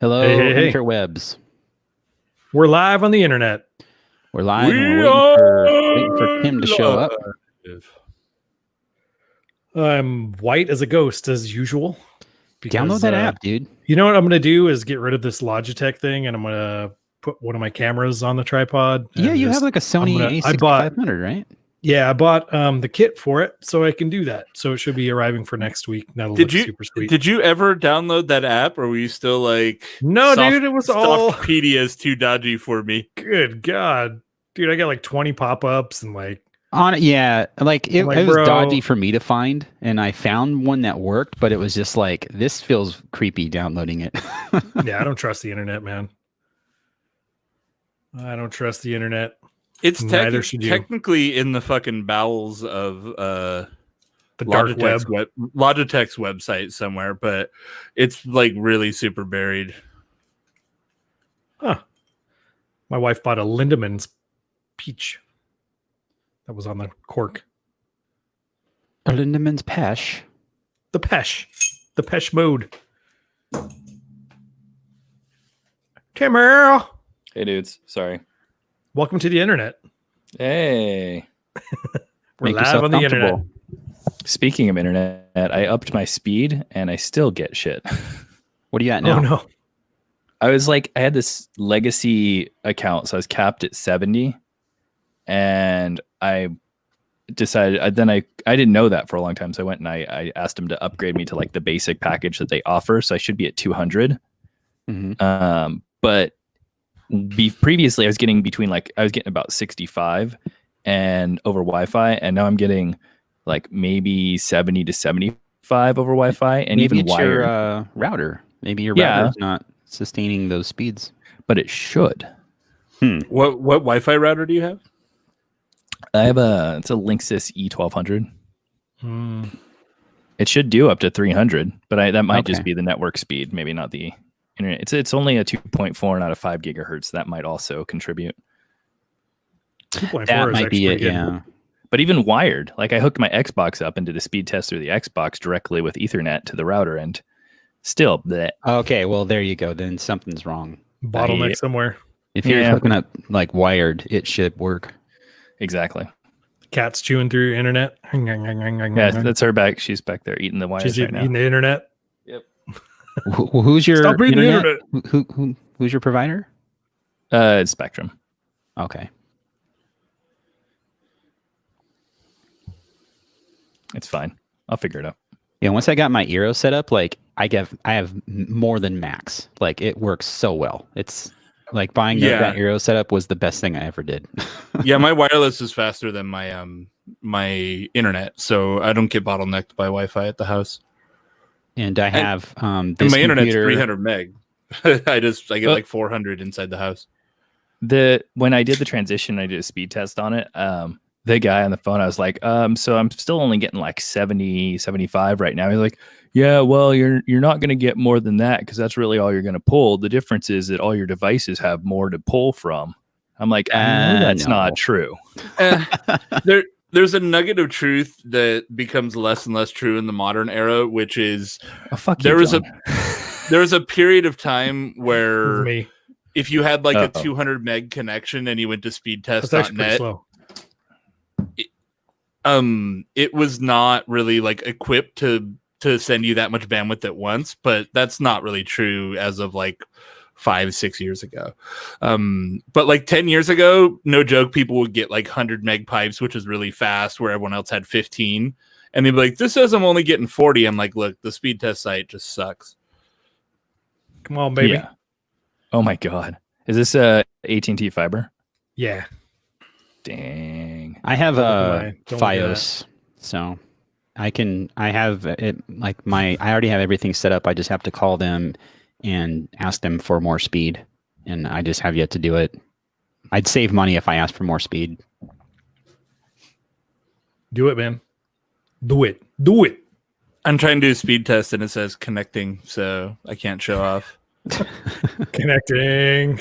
Hello, Hey. interwebs. We're live on the internet. We're live and we're waiting for Tim to show up. I'm white as a ghost as usual. Download that app, dude. You know what I'm going to do is get rid of this Logitech thing, and I'm going to put one of my cameras on the tripod. Yeah, you have like a Sony A6500, right? Yeah, I bought the kit for it, so I can do that. So it should be arriving for next week. That'll look super sweet. Did you ever download that app, or were you still like, no, dude? It was all Softpedia is too dodgy for me. Good God, dude! I got like 20 pop-ups and like on it. Yeah, like it was bro, dodgy for me to find, and I found one that worked, but it was just like, this feels creepy downloading it. Yeah, I don't trust the internet, man. I don't trust the internet. It's technically in the fucking bowels of the dark web. Logitech's website somewhere, but it's like really super buried. Huh. My wife bought a Lindemann's peach that was on the cork. A Lindemann's Pesh. The Pesh. The Pesh mode. Timmer. Hey, dudes. Sorry. Welcome to the internet. Hey. We're live on the internet. Speaking of internet, I upped my speed and I still get shit. What do you got now? Oh, no. I had this legacy account, so I was capped at 70. And I decided, I didn't know that for a long time. So I went and I asked them to upgrade me to like the basic package that they offer. So I should be at 200. Mm-hmm. But previously I was getting about 65 and over Wi-Fi, and now I'm getting like maybe 70 to 75 over Wi-Fi, and maybe even it's wired. Your router. Maybe your router is not sustaining those speeds, but it should. What Wi-Fi router do you have? I have it's a Linksys E1200. It should do up to 300, but that might just be the network speed, maybe not the internet. It's only a 2.4 not a 5 gigahertz. That might also contribute. 2.4 that might be it, yeah. But even wired, like I hooked my Xbox up and did a speed test through the Xbox directly with Ethernet to the router, and still that. Okay, well there you go. Then something's wrong. Bottleneck somewhere. If you're hooking up like wired, it should work. Exactly. Cat's chewing through your internet. Yeah, that's her back. She's back there eating the wires. She's eating the internet. Yep. Who's your Stop reading the internet? Who's your provider? It's Spectrum. Okay. It's fine. I'll figure it out. Yeah, once I got my Eero set up, like I have more than max. Like it works so well. It's like buying that Eero setup was the best thing I ever did. Yeah, my wireless is faster than my my internet, so I don't get bottlenecked by Wi-Fi at the house. And I have and my internet's 300 meg. I get like 400 inside the house. When I did the transition, I did a speed test on it. The guy on the phone, I was like, so I'm still only getting like 70, 75 right now. He's like, yeah, well, you're not going to get more than that because that's really all you're going to pull. The difference is that all your devices have more to pull from. I'm like, that's not true. There's a nugget of truth that becomes less and less true in the modern era, which is there was a period of time where if you had like a 200 meg connection and you went to speedtest.net, it was not really like equipped to send you that much bandwidth at once, but that's not really true as of like 5-6 years ago. But like 10 years ago, no joke, people would get like 100 meg pipes, which is really fast, where everyone else had 15, and they'd be like, this says I'm only getting 40. I'm like, look, the speed test site just sucks. Come on, baby. Yeah. Oh my God. Is this AT&T fiber? Yeah. Dang. I have a Fios, so I have it like I already have everything set up. I just have to call them and ask them for more speed, and I just have yet to do it. I'd save money if I asked for more speed. Do it, man. Do it. Do it. I'm trying to do a speed test and it says connecting, so I can't show off. Connecting.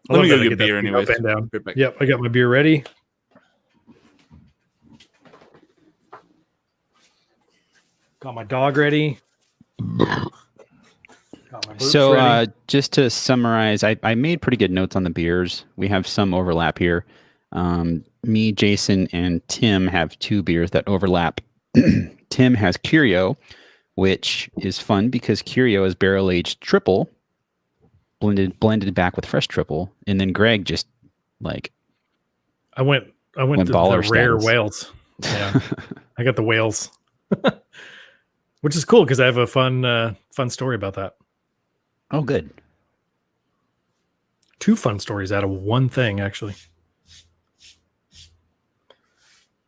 Let me go get beer anyways. Yep, I got my beer ready. Got my dog ready. So just to summarize, I made pretty good notes on the beers. We have some overlap here. Me, Jason, and Tim have 2 beers that overlap. Tim has Curio, which is fun because Curio is barrel-aged triple, blended back with fresh triple, and then Greg just like I went to the baller rare status. whales. Yeah, I got the whales, which is cool because I have a fun story about that. Oh, good. 2 fun stories out of one thing, actually.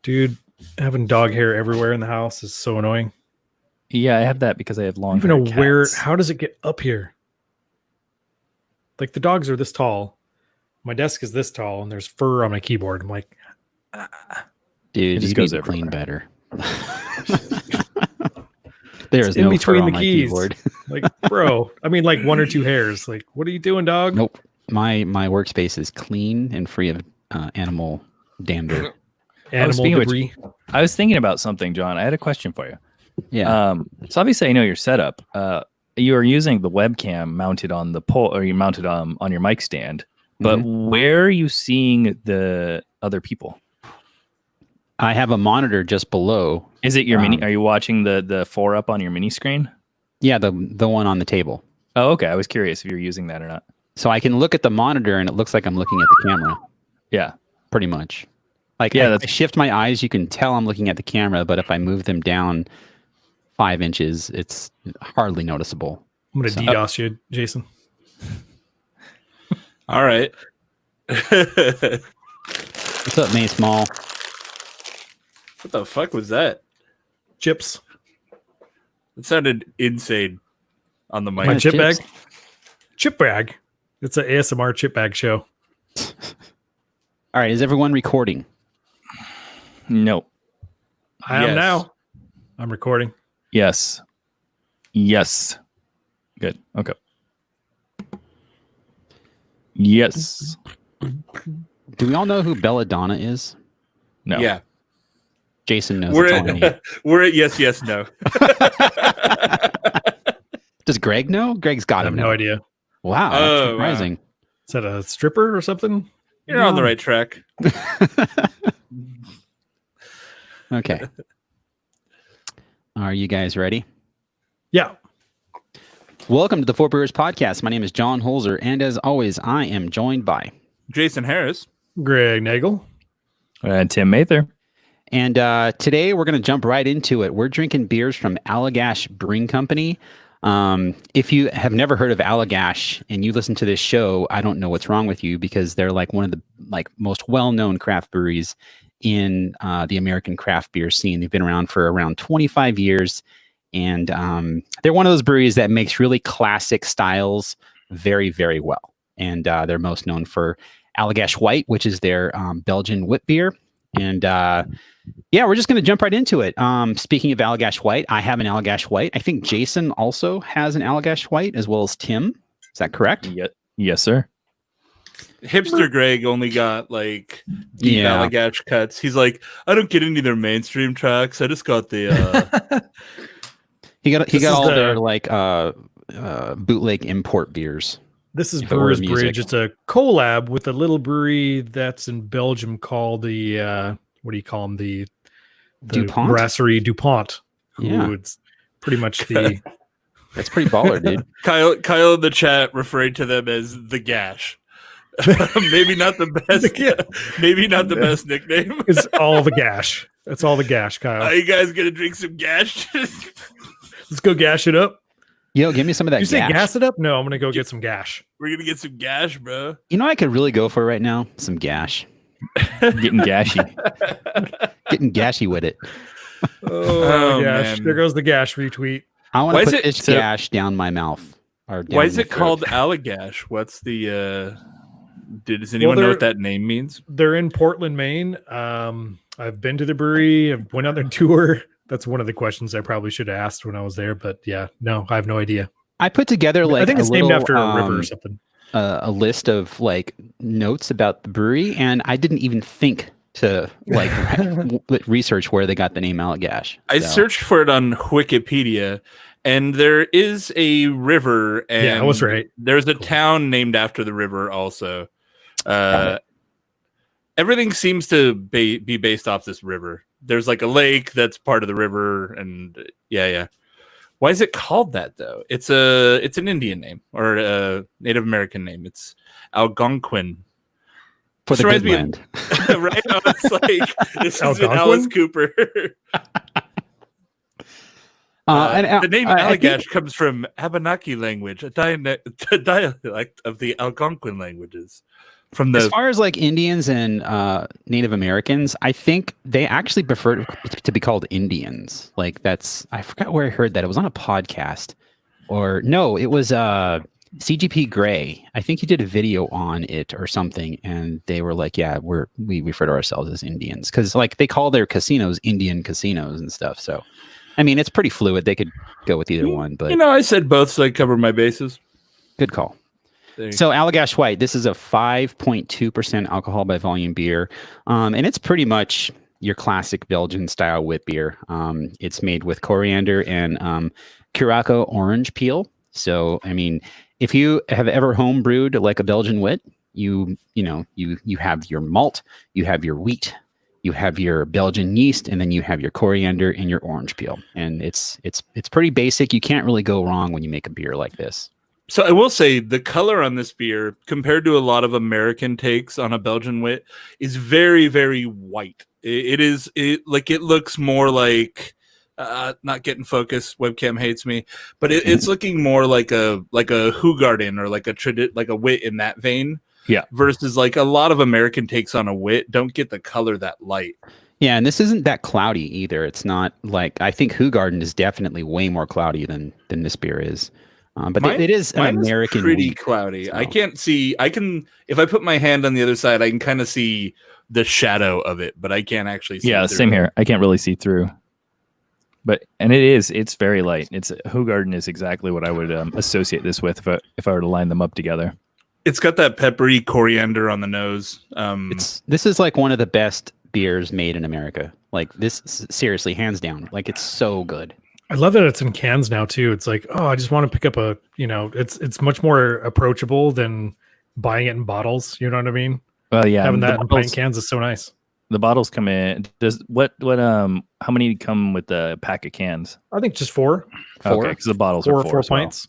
Dude, having dog hair everywhere in the house is so annoying. Yeah, I have that because I have I long. don't even know where. How does it get up here? Like the dogs are this tall. My desk is this tall, and there's fur on my keyboard. I'm like, Dude, It just you goes need to clean everywhere. better. There is in no between fur on the my keys. keyboard. Like, bro. I mean, like 1 or 2 hairs. Like, what are you doing, dog? Nope. My workspace is clean and free of animal dander. Animal speaking of which- debris. I was thinking about something, John. I had a question for you. Yeah. So obviously I know your setup. You are using the webcam mounted on the pole, or you mounted on your mic stand. But where are you seeing the other people? I have a monitor just below. Is it your mini? Are you watching the 4 up on your mini screen? Yeah, the one on the table. Oh, okay. I was curious if you're using that or not. So I can look at the monitor and it looks like I'm looking at the camera. Yeah. Pretty much. Like, Yeah, I shift my eyes, you can tell I'm looking at the camera, but if I move them down 5 inches, it's hardly noticeable. I'm going to DDoS you, Jason. All right. What's up, May Small? What the fuck was that? Chips. It sounded insane on the mic. My Yeah, chip chips. bag. Chip bag. It's an ASMR chip bag show. All right, is everyone recording? No. I am Yes. now. I'm recording. Yes. Yes. Good. Okay. Yes. Do we all know who Belladonna is? No. Yeah. Jason knows. We're That's all I need. at, we're at yes, yes, no. Does Greg know? Greg's I got have him. no idea. Wow, Oh, that's wow. surprising. Is that a stripper or something? You're on the right track. Okay. Are you guys ready? Yeah. Welcome to the Four Brewers Podcast. My name is John Holzer, and as always, I am joined by Jason Harris. Greg Nagel. Tim Mather. And today we're going to jump right into it. We're drinking beers from Allagash Brewing Company. If you have never heard of Allagash and you listen to this show, I don't know what's wrong with you, because they're like one of the most well-known craft breweries in the American craft beer scene. They've been around for around 25 years, and they're one of those breweries that makes really classic styles very, very well. And they're most known for Allagash White, which is their Belgian wit beer. And yeah, we're just going to jump right into it. Speaking of Allagash White, I have an Allagash White. I think Jason also has an Allagash White, as well as Tim. Is that correct? Yes, sir. Hipster Greg only got like deep Yeah. Allagash cuts. He's like, I don't get any of their mainstream tracks. I just got the He got This is all the- their like bootleg import beers. This is If it were Brewers music. Bridge. It's a collab with a little brewery that's in Belgium called the what do you call them? The DuPont? Brasserie DuPont. Yeah. It's pretty much the That's pretty baller, dude. Kyle in the chat referring to them as the Gash. Maybe not the best. Maybe not the best nickname. it's all the gash. That's all the gash, Kyle. Are you guys gonna drink some Gash? Let's go gash it up. Yo, give me some of that You say gash. gas it up? No, I'm gonna go get some gash. We're gonna get some Gash, bro. You know what I could really go for right now? Some gash. Getting gashy. Getting gashy with it. Oh, gash. man. There goes the gash retweet. I want Why to is put it this so- gash down my mouth. Or down Why is my it throat. called Allagash? What's the does anyone know they're- what that name means? They're in Portland, Maine. I've been to the brewery. I've went on their tour. That's one of the questions I probably should have asked when I was there. But yeah, no, I have no idea. I put together like I think a it's named little, after a river or something. a list of like notes about the brewery, and I didn't even think to like research where they got the name Allagash. I So, searched for it on Wikipedia, and there is a river, and Yeah, I was right. There's a Cool. town named after the river also. Everything seems to be based off this river. There's like a lake that's part of the river, and yeah. Why is it called that though? It's an Indian name or a Native American name. It's Algonquin. For This the good reminds land. me right? I was like, this is Algonquin? Alice Cooper. The name Allagash comes from Abenaki language, a dialect of the Algonquin languages. From as far as like Indians and Native Americans, I think they actually prefer to be called Indians. Like I forgot where I heard that. It was on a podcast, or no, it was CGP Grey. I think he did a video on it or something, and they were like, "Yeah, we refer to ourselves as Indians," because like they call their casinos Indian casinos and stuff. So, I mean, it's pretty fluid. They could go with either one, but I said both, so I cover my bases. Good call. So Allagash White, this is a 5.2% alcohol by volume beer, and it's pretty much your classic Belgian style wit beer. It's made with coriander and Curaçao orange peel. So, I mean, if you have ever home brewed like a Belgian wit, you have your malt, you have your wheat, you have your Belgian yeast, and then you have your coriander and your orange peel. And it's pretty basic. You can't really go wrong when you make a beer like this. So I will say the color on this beer, compared to a lot of American takes on a Belgian wit, is very, very white. It looks more like not getting focus. Webcam hates me, but it's looking more like a Hoegaarden or like a wit in that vein. Yeah. Versus like a lot of American takes on a wit don't get the color that light. Yeah, and this isn't that cloudy either. It's not like, I think Hoegaarden is definitely way more cloudy than this beer is. But it is an American pretty wheat, cloudy. so. I can't see. If I put my hand on the other side, I can kind of see the shadow of it, but I can't actually see. Yeah, same here. I can't really see through. It's very light. Hoegaarden is exactly what I would associate this with if I were to line them up together. It's got that peppery coriander on the nose. This is like one of the best beers made in America. Like this, seriously, hands down. Like it's so good. I love that it's in cans now too. It's like, oh, I just want to pick up it's much more approachable than buying it in bottles. You know what I mean? Well, yeah, having that in pint cans is so nice. The bottles come in. How many come with the pack of cans? I think just four. Okay, because the bottles are four pints.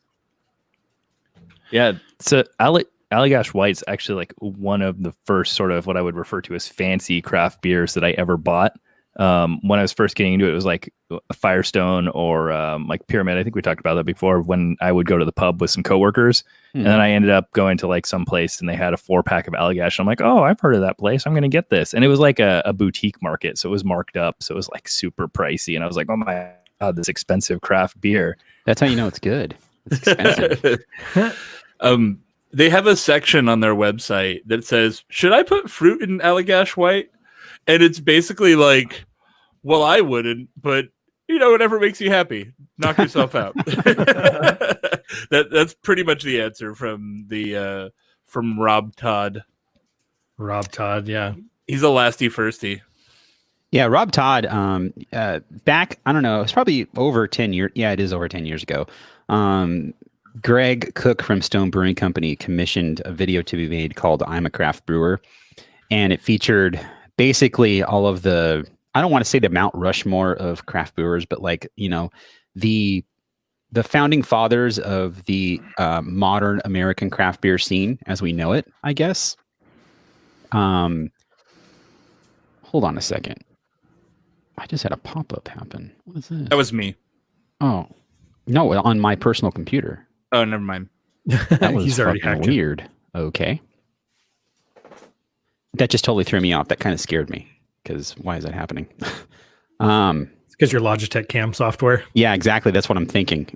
Yeah, so Allagash White's actually like one of the first sort of what I would refer to as fancy craft beers that I ever bought. When I was first getting into it, it was like a Firestone or like Pyramid. I think we talked about that before when I would go to the pub with some coworkers. And then I ended up going to like some place and they had a 4-pack of Allagash. I'm like, oh, I've heard of that place. I'm going to get this. And it was like a boutique market. So it was marked up. So it was like super pricey. And I was like, oh my God, this expensive craft beer. That's how you know it's good. It's expensive. They have a section on their website that says, should I put fruit in Allagash White? And it's basically like, well, I wouldn't, but whatever makes you happy, knock yourself out. That's pretty much the answer from Rob Todd. Rob Todd, yeah, he's a lasty firsty. Yeah, Rob Todd. Back, I don't know, it's probably over 10 years. Yeah, it is over 10 years ago. Greg Cook from Stone Brewing Company commissioned a video to be made called "I'm a Craft Brewer," and it featured basically all of the, I don't want to say the Mount Rushmore of craft brewers, but like, the founding fathers of the modern American craft beer scene as we know it, I guess. Hold on a second. I just had a pop-up happen. What is this? That was me. Oh, no, on my personal computer. Oh, never mind. That was He's already fucking weird. Okay. That just totally threw me off. That kind of scared me because why is that happening? It's because your Logitech cam software. Yeah, exactly. That's what I'm thinking.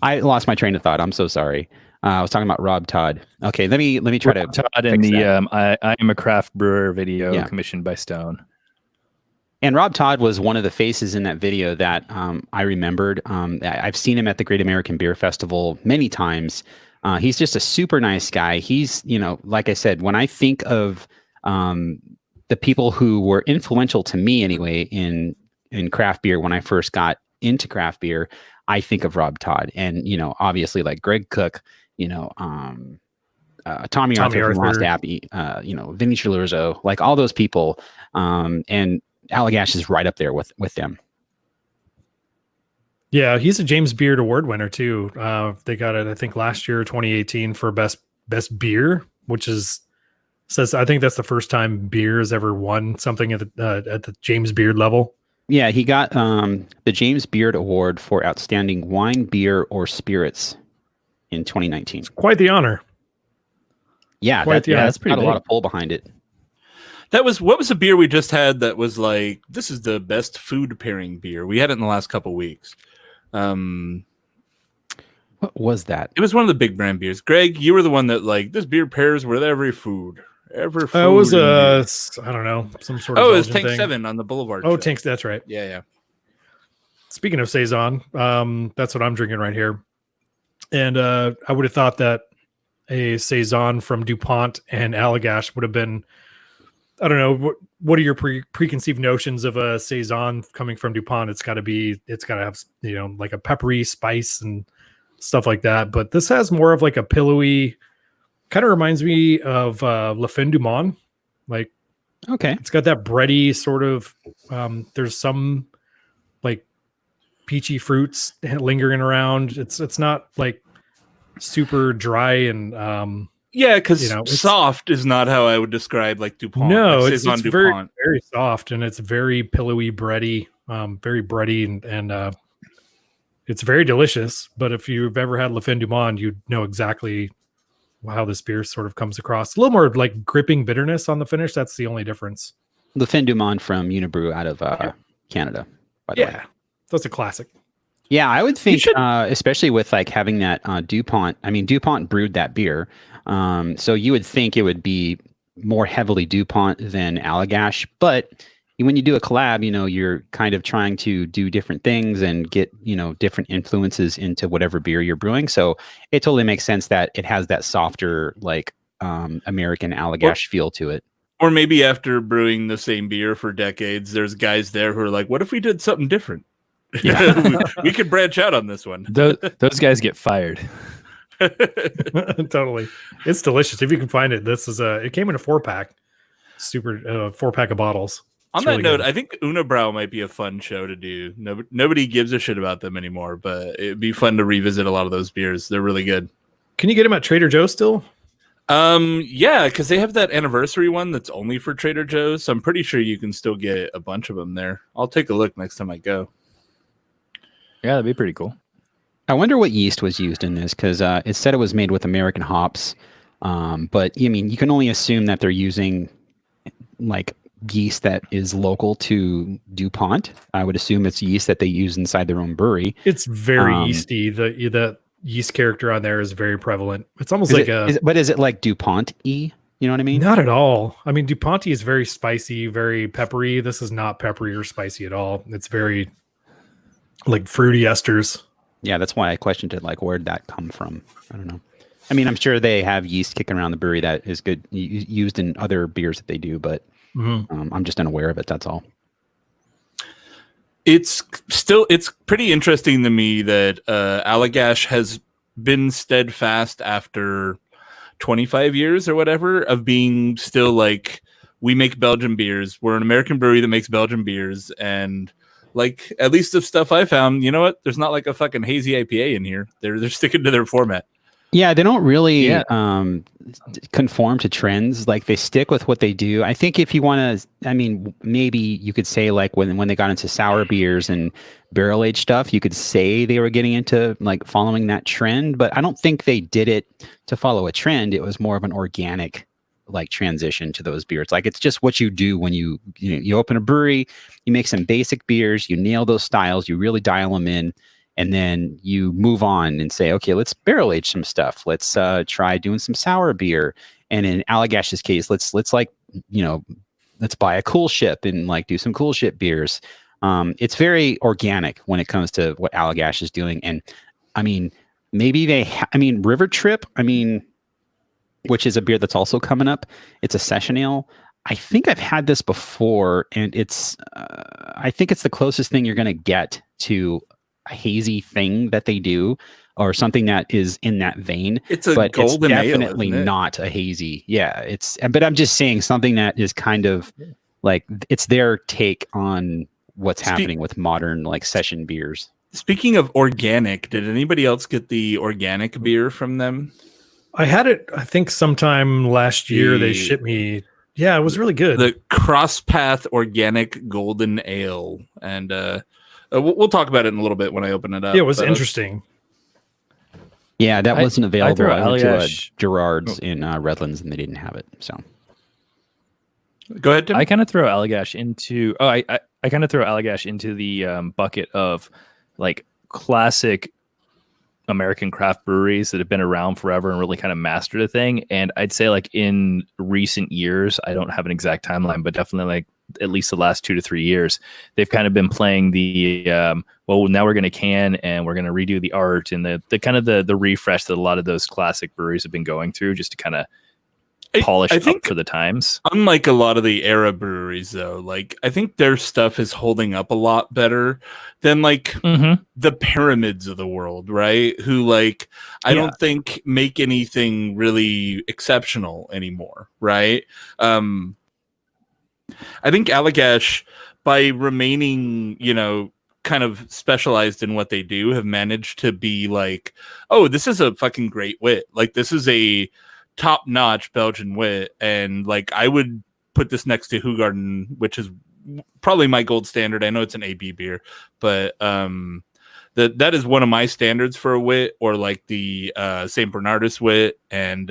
I lost my train of thought. I'm so sorry. I was talking about Rob Todd. Okay, let me try Rob to Todd and the I am a craft brewer video commissioned by Stone. And Rob Todd was one of the faces in that video that I remembered. I've seen him at the Great American Beer Festival many times. He's just a super nice guy. He's, like I said, when I think of the people who were influential to me anyway in in craft beer, when I first got into craft beer, I think of Rob Todd, and obviously like Greg Cook, Tommy Arthur from Lost Abbey, Vinny Chilurzo, like all those people, and Allagash is right up there with them. Yeah, he's a James Beard Award winner too. They got it, I think, last year, 2018, for best beer, which says I think that's the first time beer has ever won something at the James Beard level. Yeah, he got the James Beard Award for outstanding wine, beer, or spirits in 2019. It's quite the honor. Yeah, that's pretty big. A lot of pull behind it. What was a beer we just had that was like, this is the best food pairing beer? We had it in the last couple weeks. What was that? It was one of the big brand beers. Greg, you were the one that like, this beer pairs with every food. It was I don't know, some sort of. Oh, it was Tank 7 on the Boulevard. Oh, Tanks, that's right. Yeah. Speaking of saison, that's what I'm drinking right here, and I would have thought that a saison from DuPont and Allagash would have been. I don't know. What are your preconceived notions of a saison coming from DuPont? It's got to have like a peppery spice and stuff like that. But this has more of like a pillowy. Kind of reminds me of La Fin du Monde. Like, okay, it's got that bready sort of. There's some like peachy fruits lingering around. It's not like super dry and yeah, because soft is not how I would describe like DuPont. No, like it's very, very soft, and it's very pillowy, bready, very bready, and it's very delicious. But if you've ever had La Fin du Monde, you know exactly how this beer sort of comes across. A little more like gripping bitterness on the finish. That's the only difference. La Fin du Monde from Unibrew out of Canada. By the way. That's a classic. Yeah, I would think, especially with like having that DuPont. I mean, DuPont brewed that beer, so you would think it would be more heavily DuPont than Allagash. But when you do a collab, you're kind of trying to do different things and get different influences into whatever beer you're brewing. So it totally makes sense that it has that softer, like American Allagash feel to it. Or maybe after brewing the same beer for decades, there's guys there who are like, "What if we did something different?" Yeah, we could branch out on this one. Those guys get fired. Totally. It's delicious. If you can find it, this is it came in a 4-pack, super 4-pack of bottles. On that note, I think Unibrow might be a fun show to do. Nobody gives a shit about them anymore, but it'd be fun to revisit a lot of those beers. They're really good. Can you get them at Trader Joe's still? Yeah, because they have that anniversary one that's only for Trader Joe's. So I'm pretty sure you can still get a bunch of them there. I'll take a look next time I go. Yeah, that'd be pretty cool. I wonder what yeast was used in this, because it said it was made with American hops. But I mean, you can only assume that they're using like yeast that is local to DuPont. I would assume it's yeast that they use inside their own brewery. It's very yeasty. The yeast character on there is very prevalent. It's almost but is it like DuPont-y? You know what I mean? Not at all. I mean, DuPont is very spicy, very peppery. This is not peppery or spicy at all. It's very like fruity esters. Yeah, that's why I questioned it. Like, where'd that come from? I don't know. I mean, I'm sure they have yeast kicking around the brewery that is good used in other beers that they do, but I'm just unaware of it. That's all. It's pretty interesting to me that Allagash has been steadfast after 25 years or whatever of being still like, we make Belgian beers. We're an American brewery that makes Belgian beers, and like, at least the stuff I found, you know what? There's not like a fucking hazy IPA in here. They're sticking to their format. Yeah, they don't really conform to trends. Like, they stick with what they do. I think if you want to, I mean, maybe you could say like when they got into sour beers and barrel aged stuff, you could say they were getting into like following that trend. But I don't think they did it to follow a trend. It was more of an organic like transition to those beers. Like, it's just what you do when you open a brewery, you make some basic beers, you nail those styles, you really dial them in, and then you move on and say, okay, let's barrel age some stuff. Let's try doing some sour beer. And in Allagash's case, let's like, let's buy a cool ship and like do some cool ship beers. It's very organic when it comes to what Allagash is doing. And I mean, maybe River Trip, which is a beer that's also coming up. It's a session ale. I think I've had this before, and it's I think it's the closest thing you're going to get to a hazy thing that they do, or something that is in that vein. It's a but golden it's ale, definitely isn't it? not a hazy. Yeah, but I'm just saying something that is kind of like it's their take on what's happening with modern like session beers. Speaking of organic, did anybody else get the organic beer from them? I had it, I think, sometime last year. They shipped me. Yeah, it was really good. The Crosspath Organic Golden Ale, and we'll talk about it in a little bit when I open it up. Yeah, it was interesting. Yeah, that wasn't available. I went to Allagash- Gerard's in Redlands, and they didn't have it. So Go ahead, Tim. I kind of throw Allagash into. Oh, I kind of throw Allagash into the bucket of like classic American craft breweries that have been around forever and really kind of mastered a thing. And I'd say like in recent years, I don't have an exact timeline, but definitely like at least the last 2 to 3 years, they've kind of been playing the well, now we're going to can and we're going to redo the art and the kind of the refresh that a lot of those classic breweries have been going through just to kind of polish up for the times. Unlike a lot of the era breweries, though, like I think their stuff is holding up a lot better than like the Pyramids of the world, right? Who like I don't think make anything really exceptional anymore, right? I think Allagash, by remaining, kind of specialized in what they do, have managed to be like, oh, this is a fucking great wit. Like this is a top-notch Belgian wit, and like I would put this next to Hoegaarden, which is probably my gold standard. I know it's an AB beer, but that is one of my standards for a wit, or like the St. Bernardus wit, and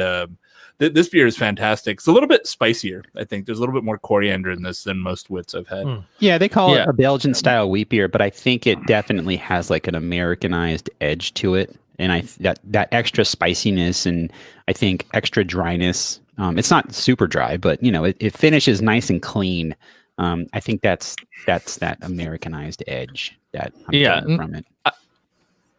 this beer is fantastic. It's a little bit spicier. I think there's a little bit more coriander in this than most wits I've had. Yeah, they call it a Belgian style wheat beer, but I think it definitely has like an Americanized edge to it. And that extra spiciness and I think extra dryness. It's not super dry, but it finishes nice and clean. I think that's that Americanized edge that I'm getting from it.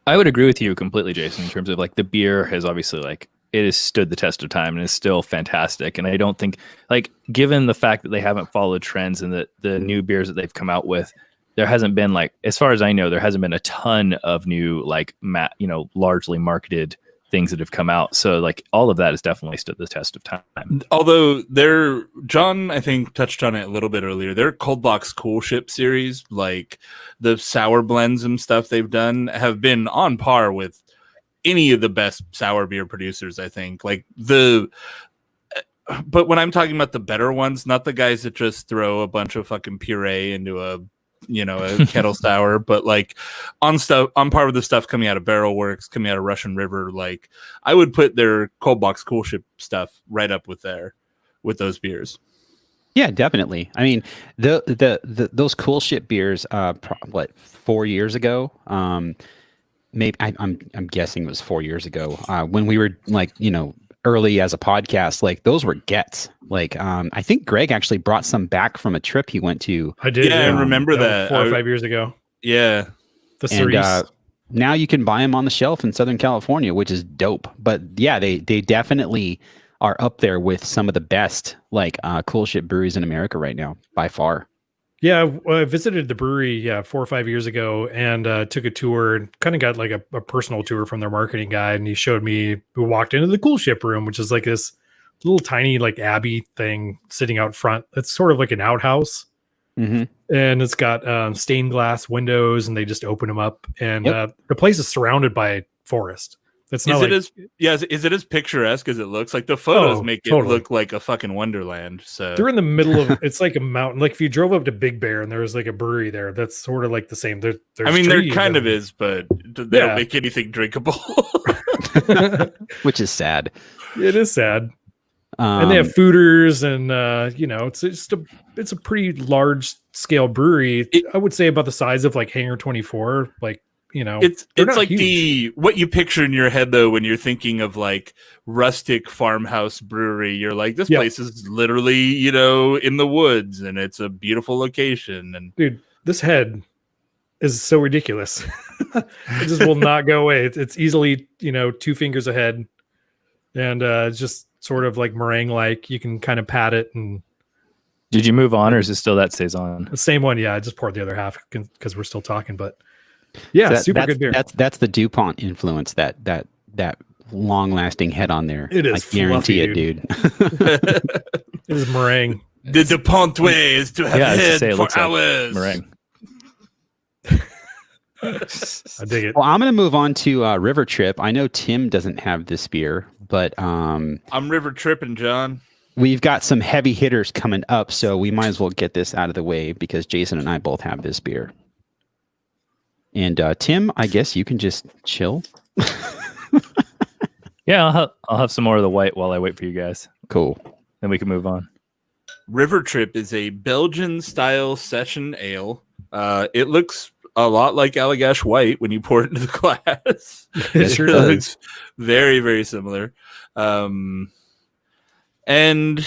I would agree with you completely, Jason, in terms of like the beer has obviously like it has stood the test of time and is still fantastic. And I don't think like given the fact that they haven't followed trends and that the new beers that they've come out with, there hasn't been like, as far as I know, there hasn't been a ton of new, like, largely marketed things that have come out. So like all of that has definitely stood the test of time. Although John, I think touched on it a little bit earlier. Their Cold Box Cool Ship series, like the sour blends and stuff they've done have been on par with any of the best sour beer producers, I think. But when I'm talking about the better ones, not the guys that just throw a bunch of fucking puree into a kettle sour, but like on par with the stuff coming out of Barrel Works, coming out of Russian River, like I would put their Cold Box Cool Ship stuff right up with those beers. Yeah, definitely. I mean, those Cool Ship beers, 4 years ago, maybe I'm guessing it was 4 years ago, when we were like, early as a podcast, like those were gets. Like I think Greg actually brought some back from a trip he went to. I did. Yeah, I remember that 4 or 5 years ago. Yeah. The Cerise. Now you can buy them on the shelf in Southern California, which is dope. But yeah, they definitely are up there with some of the best like Cool Ship breweries in America right now by far. Yeah, I visited the brewery 4 or 5 years ago and took a tour and kind of got like a personal tour from their marketing guy. And he showed me, we walked into the Cool Ship room, which is like this little tiny like abbey thing sitting out front. It's sort of like an outhouse. And it's got stained glass windows and they just open them up. And the place is surrounded by forest. It's not is it as picturesque as it looks? Like the photos make it look like a fucking wonderland. So they're in the middle of it's like a mountain. Like if you drove up to Big Bear and there was like a brewery there, that's sort of like the same. There kind of is, but they don't make anything drinkable. Which is sad. It is sad. And they have fooders and it's a pretty large scale brewery. I would say about the size of like Hangar 24, like it's like huge. What you picture in your head though when you're thinking of like rustic farmhouse brewery. You're like, this place is literally in the woods and it's a beautiful location. And dude, this head is so ridiculous. It just will not go away. It's easily 2 fingers ahead, and it's just sort of like meringue like. You can kind of pat it, and Did you move on, or is it still that saison? The same one, yeah. I just poured the other half because we're still talking, but yeah, super good beer. That's the DuPont influence. That long lasting head on there. It is I guarantee fluffy, it, dude. It is meringue. The DuPont way is to have head for hours. Meringue. I dig it. Well, I'm going to move on to River Trip. I know Tim doesn't have this beer, but I'm river tripping, John. we've got some heavy hitters coming up, so we might as well get this out of the way because Jason and I both have this beer. And Tim, I guess you can just chill. Yeah, I'll have some more of the white while I wait for you guys. Cool. Then we can move on. River Trip is a Belgian style session ale. It looks a lot like Allagash White when you pour it into the glass. It sure It does. looks very, very similar. And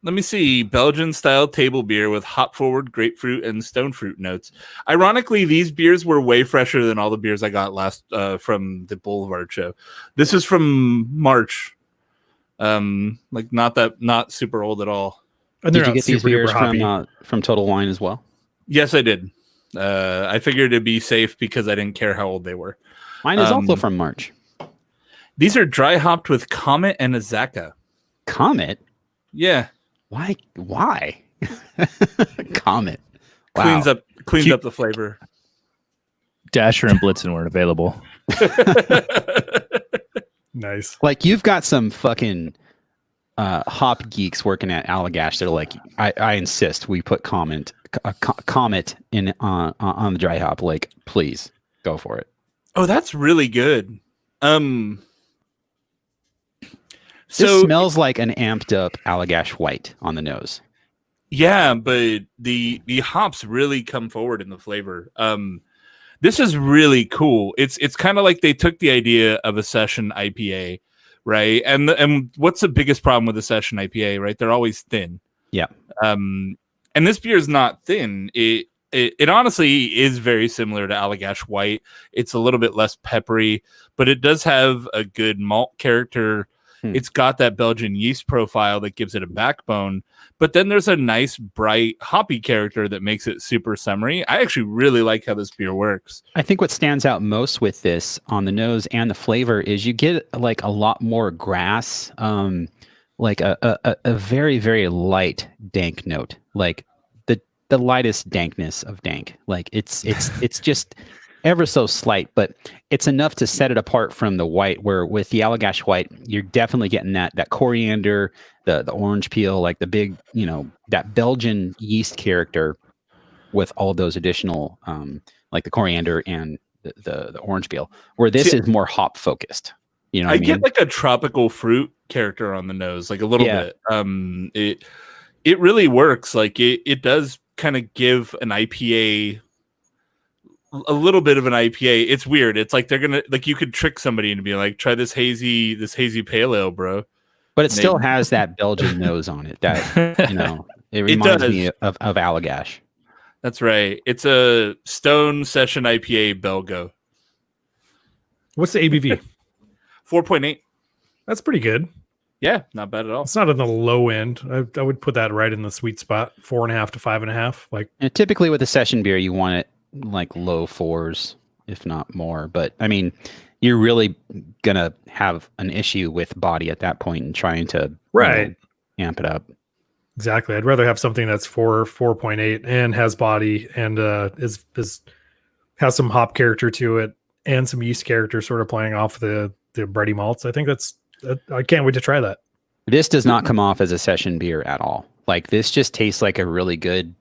let me see, Belgian style table beer with hop forward grapefruit and stone fruit notes. Ironically, these beers were way fresher than all the beers I got last from the Boulevard show. This is from March. Like not super old at all. And Did they're you not get these super beers duper hoppy. from Total Wine as well? Yes, I did. I figured it'd be safe because I didn't care how old they were. Mine is also from March. These are dry hopped with Comet and Azaka. Comet? Yeah. Why? Comet. Wow. Cleans up the flavor. Dasher and Blitzen weren't available. Nice. Like, you've got some fucking hop geeks working at Allagash that are like, I insist we put Comet in on the dry hop. Like, please go for it. Oh, that's really good. This So smells like an amped up Allagash White on the nose. yeah, but the hops really come forward in the flavor. This is really cool. It's kind of like they took the idea of a session IPA, right? And what's the biggest problem with a session IPA, right? They're always thin. Yeah. And this beer is not thin. It honestly is very similar to Allagash White. It's a little bit less peppery, but it does have a good malt character. It's got that Belgian yeast profile that gives it a backbone, but then there's a nice bright hoppy character that makes it super summery. I actually really like how this beer works. I think what stands out most with this on the nose and the flavor is you get like a lot more grass, like a very, very light dank note, like the lightest dankness of dank. Like it's just ever so slight, but it's enough to set it apart from the white, where with the Allagash White, you're definitely getting that coriander, the orange peel, like the big, that Belgian yeast character with all those additional, like the coriander and the orange peel, where this is more hop focused. You know what I mean? Get like a tropical fruit character on the nose, like a little bit. It really works. Like it does kind of give an IPA a little bit of an IPA. It's weird. It's like they're gonna, like, you could trick somebody into being like, try this hazy pale ale, bro. But it still has that Belgian nose on it. That it reminds me of Allagash. That's right. It's a Stone Session IPA Belgo. What's the ABV? 4.8. That's pretty good. Yeah, not bad at all. It's not on the low end. I would put that right in the sweet spot, 4.5 to 5.5. Like, And typically with a session beer, you want it like low fours, if not more. But I mean, you're really gonna have an issue with body at that point and trying to amp it up. exactly. I'd rather have something that's 4.8 and has body and is has some hop character to it and some yeast character, sort of playing off the bready malts. I think I can't wait to try that. This does not come off as a session beer at all. Like, this just tastes like a really good,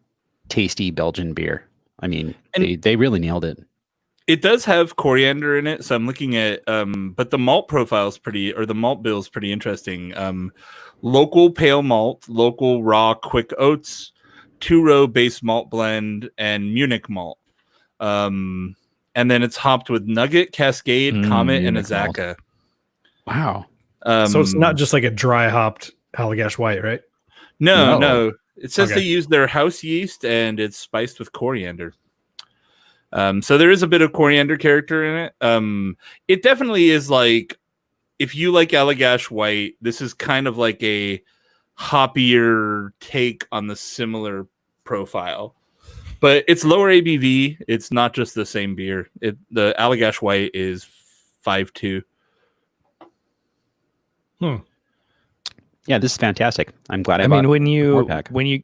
tasty Belgian beer. I mean, they really nailed it. It does have coriander in it, so I'm looking at but the malt profile is the malt bill is pretty interesting. Local pale malt, local raw quick oats, 2-row base malt blend, and Munich malt. And then it's hopped with Nugget, Cascade, Comet, and Munich malt. Azaka. Wow. So it's not just like a dry hopped Allagash White, right? No. It says Okay. they use their house yeast and it's spiced with coriander. So there is a bit of coriander character in it. It definitely is like, if you like Allagash White, this is kind of like a hoppier take on the similar profile. But it's lower ABV. It's not just the same beer. The Allagash White is 5.2. Yeah, this is fantastic. I'm glad I mean, bought when you four pack. when you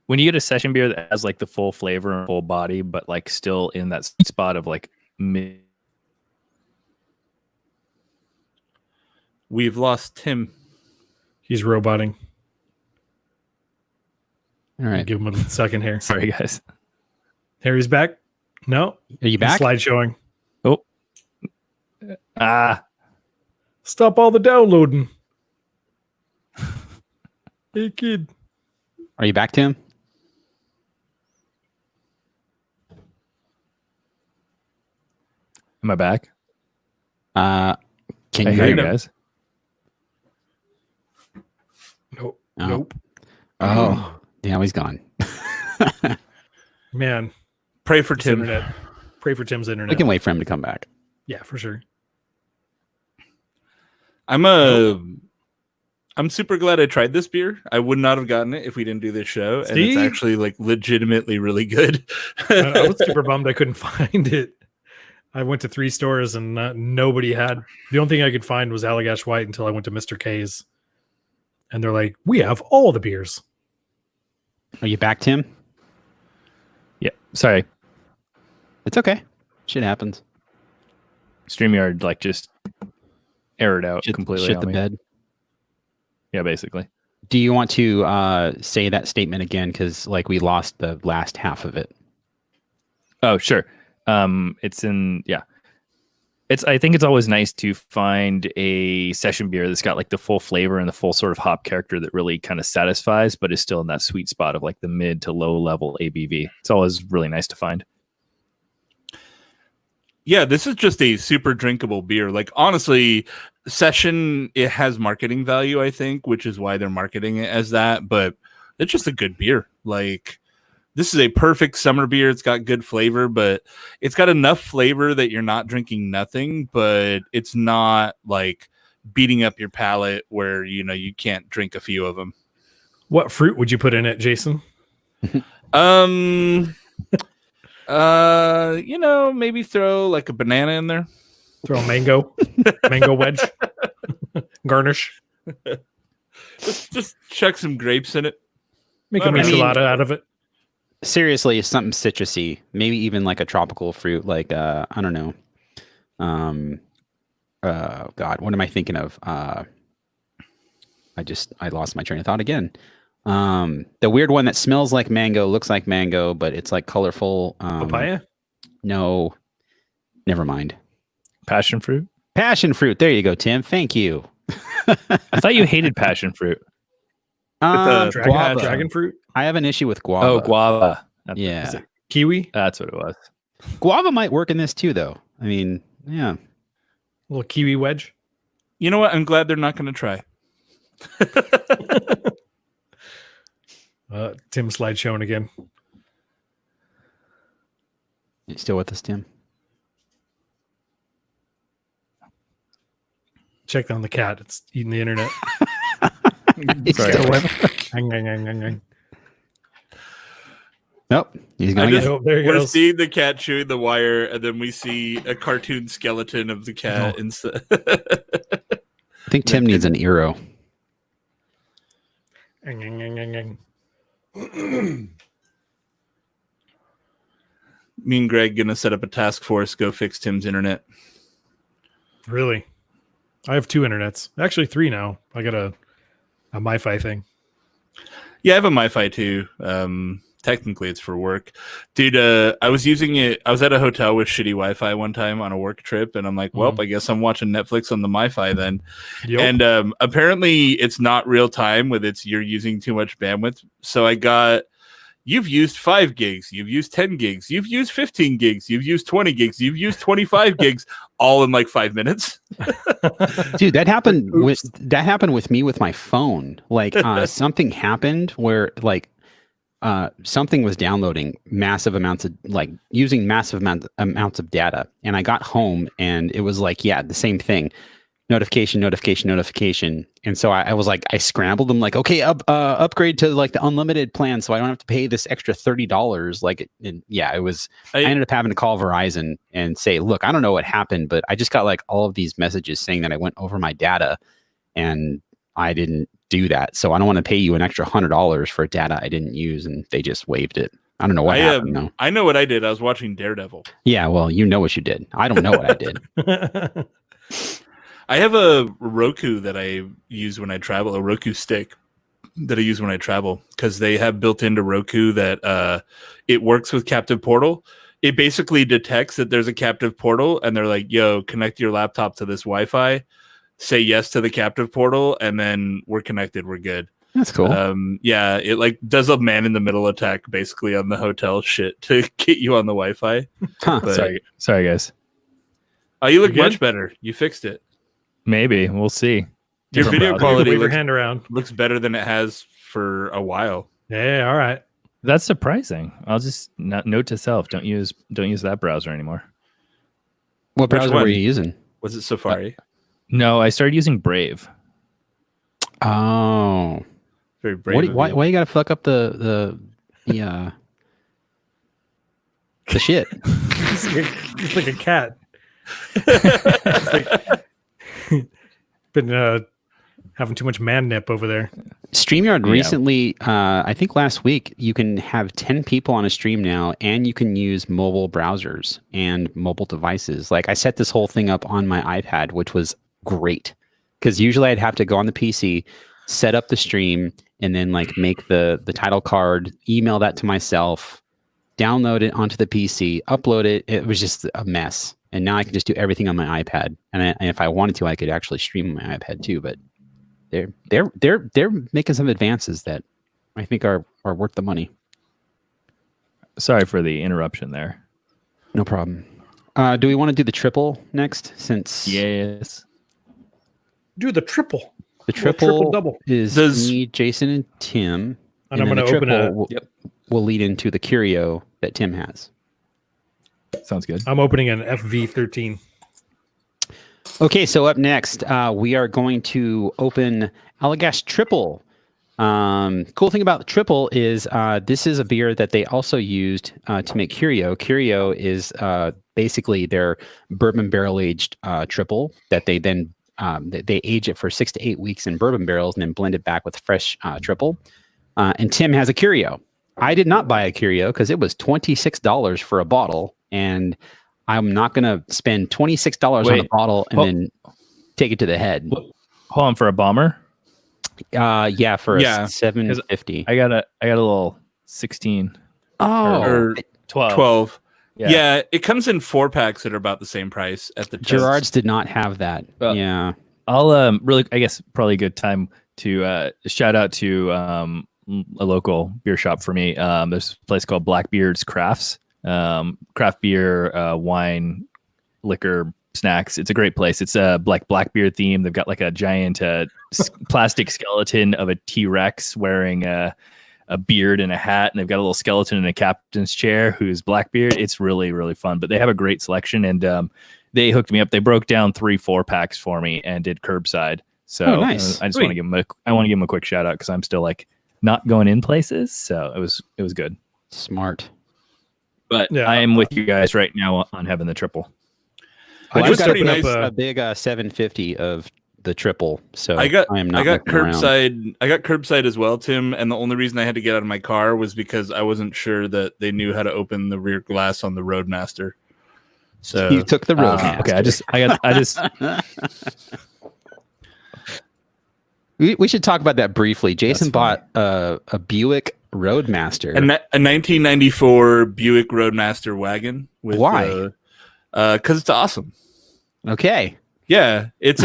get a session beer that has like the full flavor and full body, but like still in that sweet spot of like mid. We've lost Tim. He's roboting. All right. Give him a second here. Sorry, guys. Harry's back. No, Are you back? Slide showing. Oh, Stop all the downloading. Hey, kid. Are you back, Tim? am I back? Can I you hear hear you me? guys. Nope. Oh. Nope. Oh, now he's gone. Man, Pray for this Tim. internet. Pray for Tim's internet. We can wait for him to come back. Yeah, for sure. I'm super glad I tried this beer. I would not have gotten it if we didn't do this show, and it's See? actually like legitimately really good. I was super bummed I couldn't find it. I went to 3 stores and nobody had. The only thing I could find was Allagash White until I went to Mr. K's, and they're like, "We have all the beers." Are you back, Tim? Yeah. Sorry. It's okay. Shit happens. StreamYard like just errored out completely. Shit on the me. bed. Yeah, basically. Do you want to say that statement again? Because like we lost the last half of it. Oh, sure. It's in, yeah. I think it's always nice to find a session beer that's got like the full flavor and the full sort of hop character that really kind of satisfies, but is still in that sweet spot of like the mid to low level ABV. It's always really nice to find. Yeah, this is just a super drinkable beer. Like, honestly, Session, it has marketing value, I think, which is why they're marketing it as that, but it's just a good beer. Like, this is a perfect summer beer. It's got good flavor, but it's got enough flavor that you're not drinking nothing, but it's not like beating up your palate where, you know, you can't drink a few of them. What fruit would you put in it, Jason? You know, maybe throw like a banana in there. Throw a mango wedge, garnish. Just chuck some grapes in it. Make a I mean- michelada out of it. Seriously, something citrusy, maybe even like a tropical fruit, like I don't know. God, what am I thinking of? I lost my train of thought again. The weird one that smells like mango, looks like mango, but it's like colorful. Papaya? No, never mind. Passion fruit? Passion fruit. There you go, Tim. Thank you. I thought you hated passion fruit. Guava. Dragon fruit? I have an issue with guava. Oh, guava. Yeah. Is it kiwi? That's what it was. Guava might work in this too, though. I mean, yeah. A little kiwi wedge? You know what? I'm glad they're not going to try. Tim slide showing again. You still with us, Tim? Check on the cat. It's eating the internet. Sorry. Hang, hang, hang, hang, hang. Nope. He's gonna I get just- Oh, there he We're goes. seeing the cat chewing the wire, and then we see a cartoon skeleton of the cat instead. I think Tim needs an eero. Hang, hang, hang, hang, hang. Me and Greg gonna set up a task force, go fix Tim's internet. Really? I have 2 internets. Actually, 3 now. I got a MiFi thing. Yeah, I have a MiFi too. Technically, it's for work, dude. I was using it. I was at a hotel with shitty Wi-Fi one time on a work trip, and I'm like, well, I guess I'm watching Netflix on the MiFi then. Yep. And apparently, it's not real time with its you're using too much bandwidth. So I got. You've used 5 gigs. You've used 10 gigs. You've used 15 gigs. You've used 20 gigs. You've used 25 gigs, all in like 5 minutes. Dude, that happened with me with my phone. Like something happened where like something was downloading massive amounts of like using massive amounts of data, and I got home and it was like, yeah, the same thing. notification. And so I was like, I scrambled. I'm like, okay, upgrade to like the unlimited plan, so I don't have to pay this extra $30. Like, it was. I ended up having to call Verizon and say, look, I don't know what happened, but I just got like all of these messages saying that I went over my data, and I didn't do that. So I don't want to pay you an extra $100 for data I didn't use, and they just waived it. I don't know what happened though. I know what I did. I was watching Daredevil. Yeah, well, you know what you did. I don't know what I did. I have a Roku that I use when I travel, a Roku stick that I use when I travel, because they have built into Roku that it works with Captive Portal. It basically detects that there's a Captive Portal, and they're like, yo, connect your laptop to this Wi-Fi, say yes to the Captive Portal, and then we're connected. We're good. That's cool. Yeah, it like does a man in the middle attack basically on the hotel shit to get you on the Wi-Fi. Huh. But, Sorry, guys. Oh, you look You much good? better. You fixed it. Maybe we'll see. Your Different video browser. quality Wave your looks, hand around. looks better than it has for a while. Yeah, all right. That's surprising. I'll just note to self: don't use that browser anymore. What Which browser one? were you using? Was it Safari? No, I started using Brave. Oh, Very brave. of why you. you gotta fuck up the shit? It's like a cat. Been having too much man nip over there. StreamYard Yeah. recently, I think last week, you can have 10 people on a stream now, and you can use mobile browsers and mobile devices. Like, I set this whole thing up on my iPad, which was great, because usually I'd have to go on the PC, set up the stream, and then like make the title card, email that to myself, download it onto the PC, upload it. It was just a mess. And now I can just do everything on my iPad. And if I wanted to, I could actually stream on my iPad too. But they're making some advances that I think are worth the money. Sorry for the interruption there. No problem. Do we want to do the triple next? Since Yes. Do the triple. the Well, triple double. is Does- me, Jason, and Tim. And I'm then going the to open triple a. will, Yep. will lead into the curio that Tim has. Sounds good. I'm opening an FV13. Okay, so up next, we are going to open Allagash Triple. Cool thing about the Triple is this is a beer that they also used to make Curio. Curio is basically their bourbon barrel aged triple that they then they age it for 6 to 8 weeks in bourbon barrels and then blend it back with fresh triple. And Tim has a Curio. I did not buy a Curio because it was $26 for a bottle, and I'm not going to spend $26 on a Wait. bottle and Oh. then take it to the head. Hold on, for a bomber. Yeah, for Yeah, a 750. I got a little 16 Oh, or 12. 12. Yeah. Yeah, it comes in 4-packs that are about the same price at the Gerard's did not have that. Well, Yeah. I'll really, I guess probably a good time to shout out to a local beer shop for me. There's a place called Blackbeard's Crafts, craft beer, wine, liquor, snacks. It's a great place. It's a Blackbeard theme. They've got like a giant plastic skeleton of a T-Rex wearing a beard and a hat, and they've got a little skeleton in a captain's chair who's Blackbeard. It's really, really fun, but they have a great selection, and they hooked me up. They broke down 3-4 packs for me and did curbside. So Oh, nice. I just want to give them a quick shout out because I'm still like not going in places. So it was good. Smart. But Yeah. I am with you guys right now on having the triple. I Which just was pretty opened nice. up A big 750 of the triple. So I got am not I got looking around. curbside. I got curbside as well, Tim. And the only reason I had to get out of my car was because I wasn't sure that they knew how to open the rear glass on the Roadmaster. So You took the road. Okay, I just We should talk about that briefly. Jason That's bought a Buick Roadmaster. a 1994 Buick Roadmaster wagon. With, Why? Because it's awesome. Okay. Yeah, it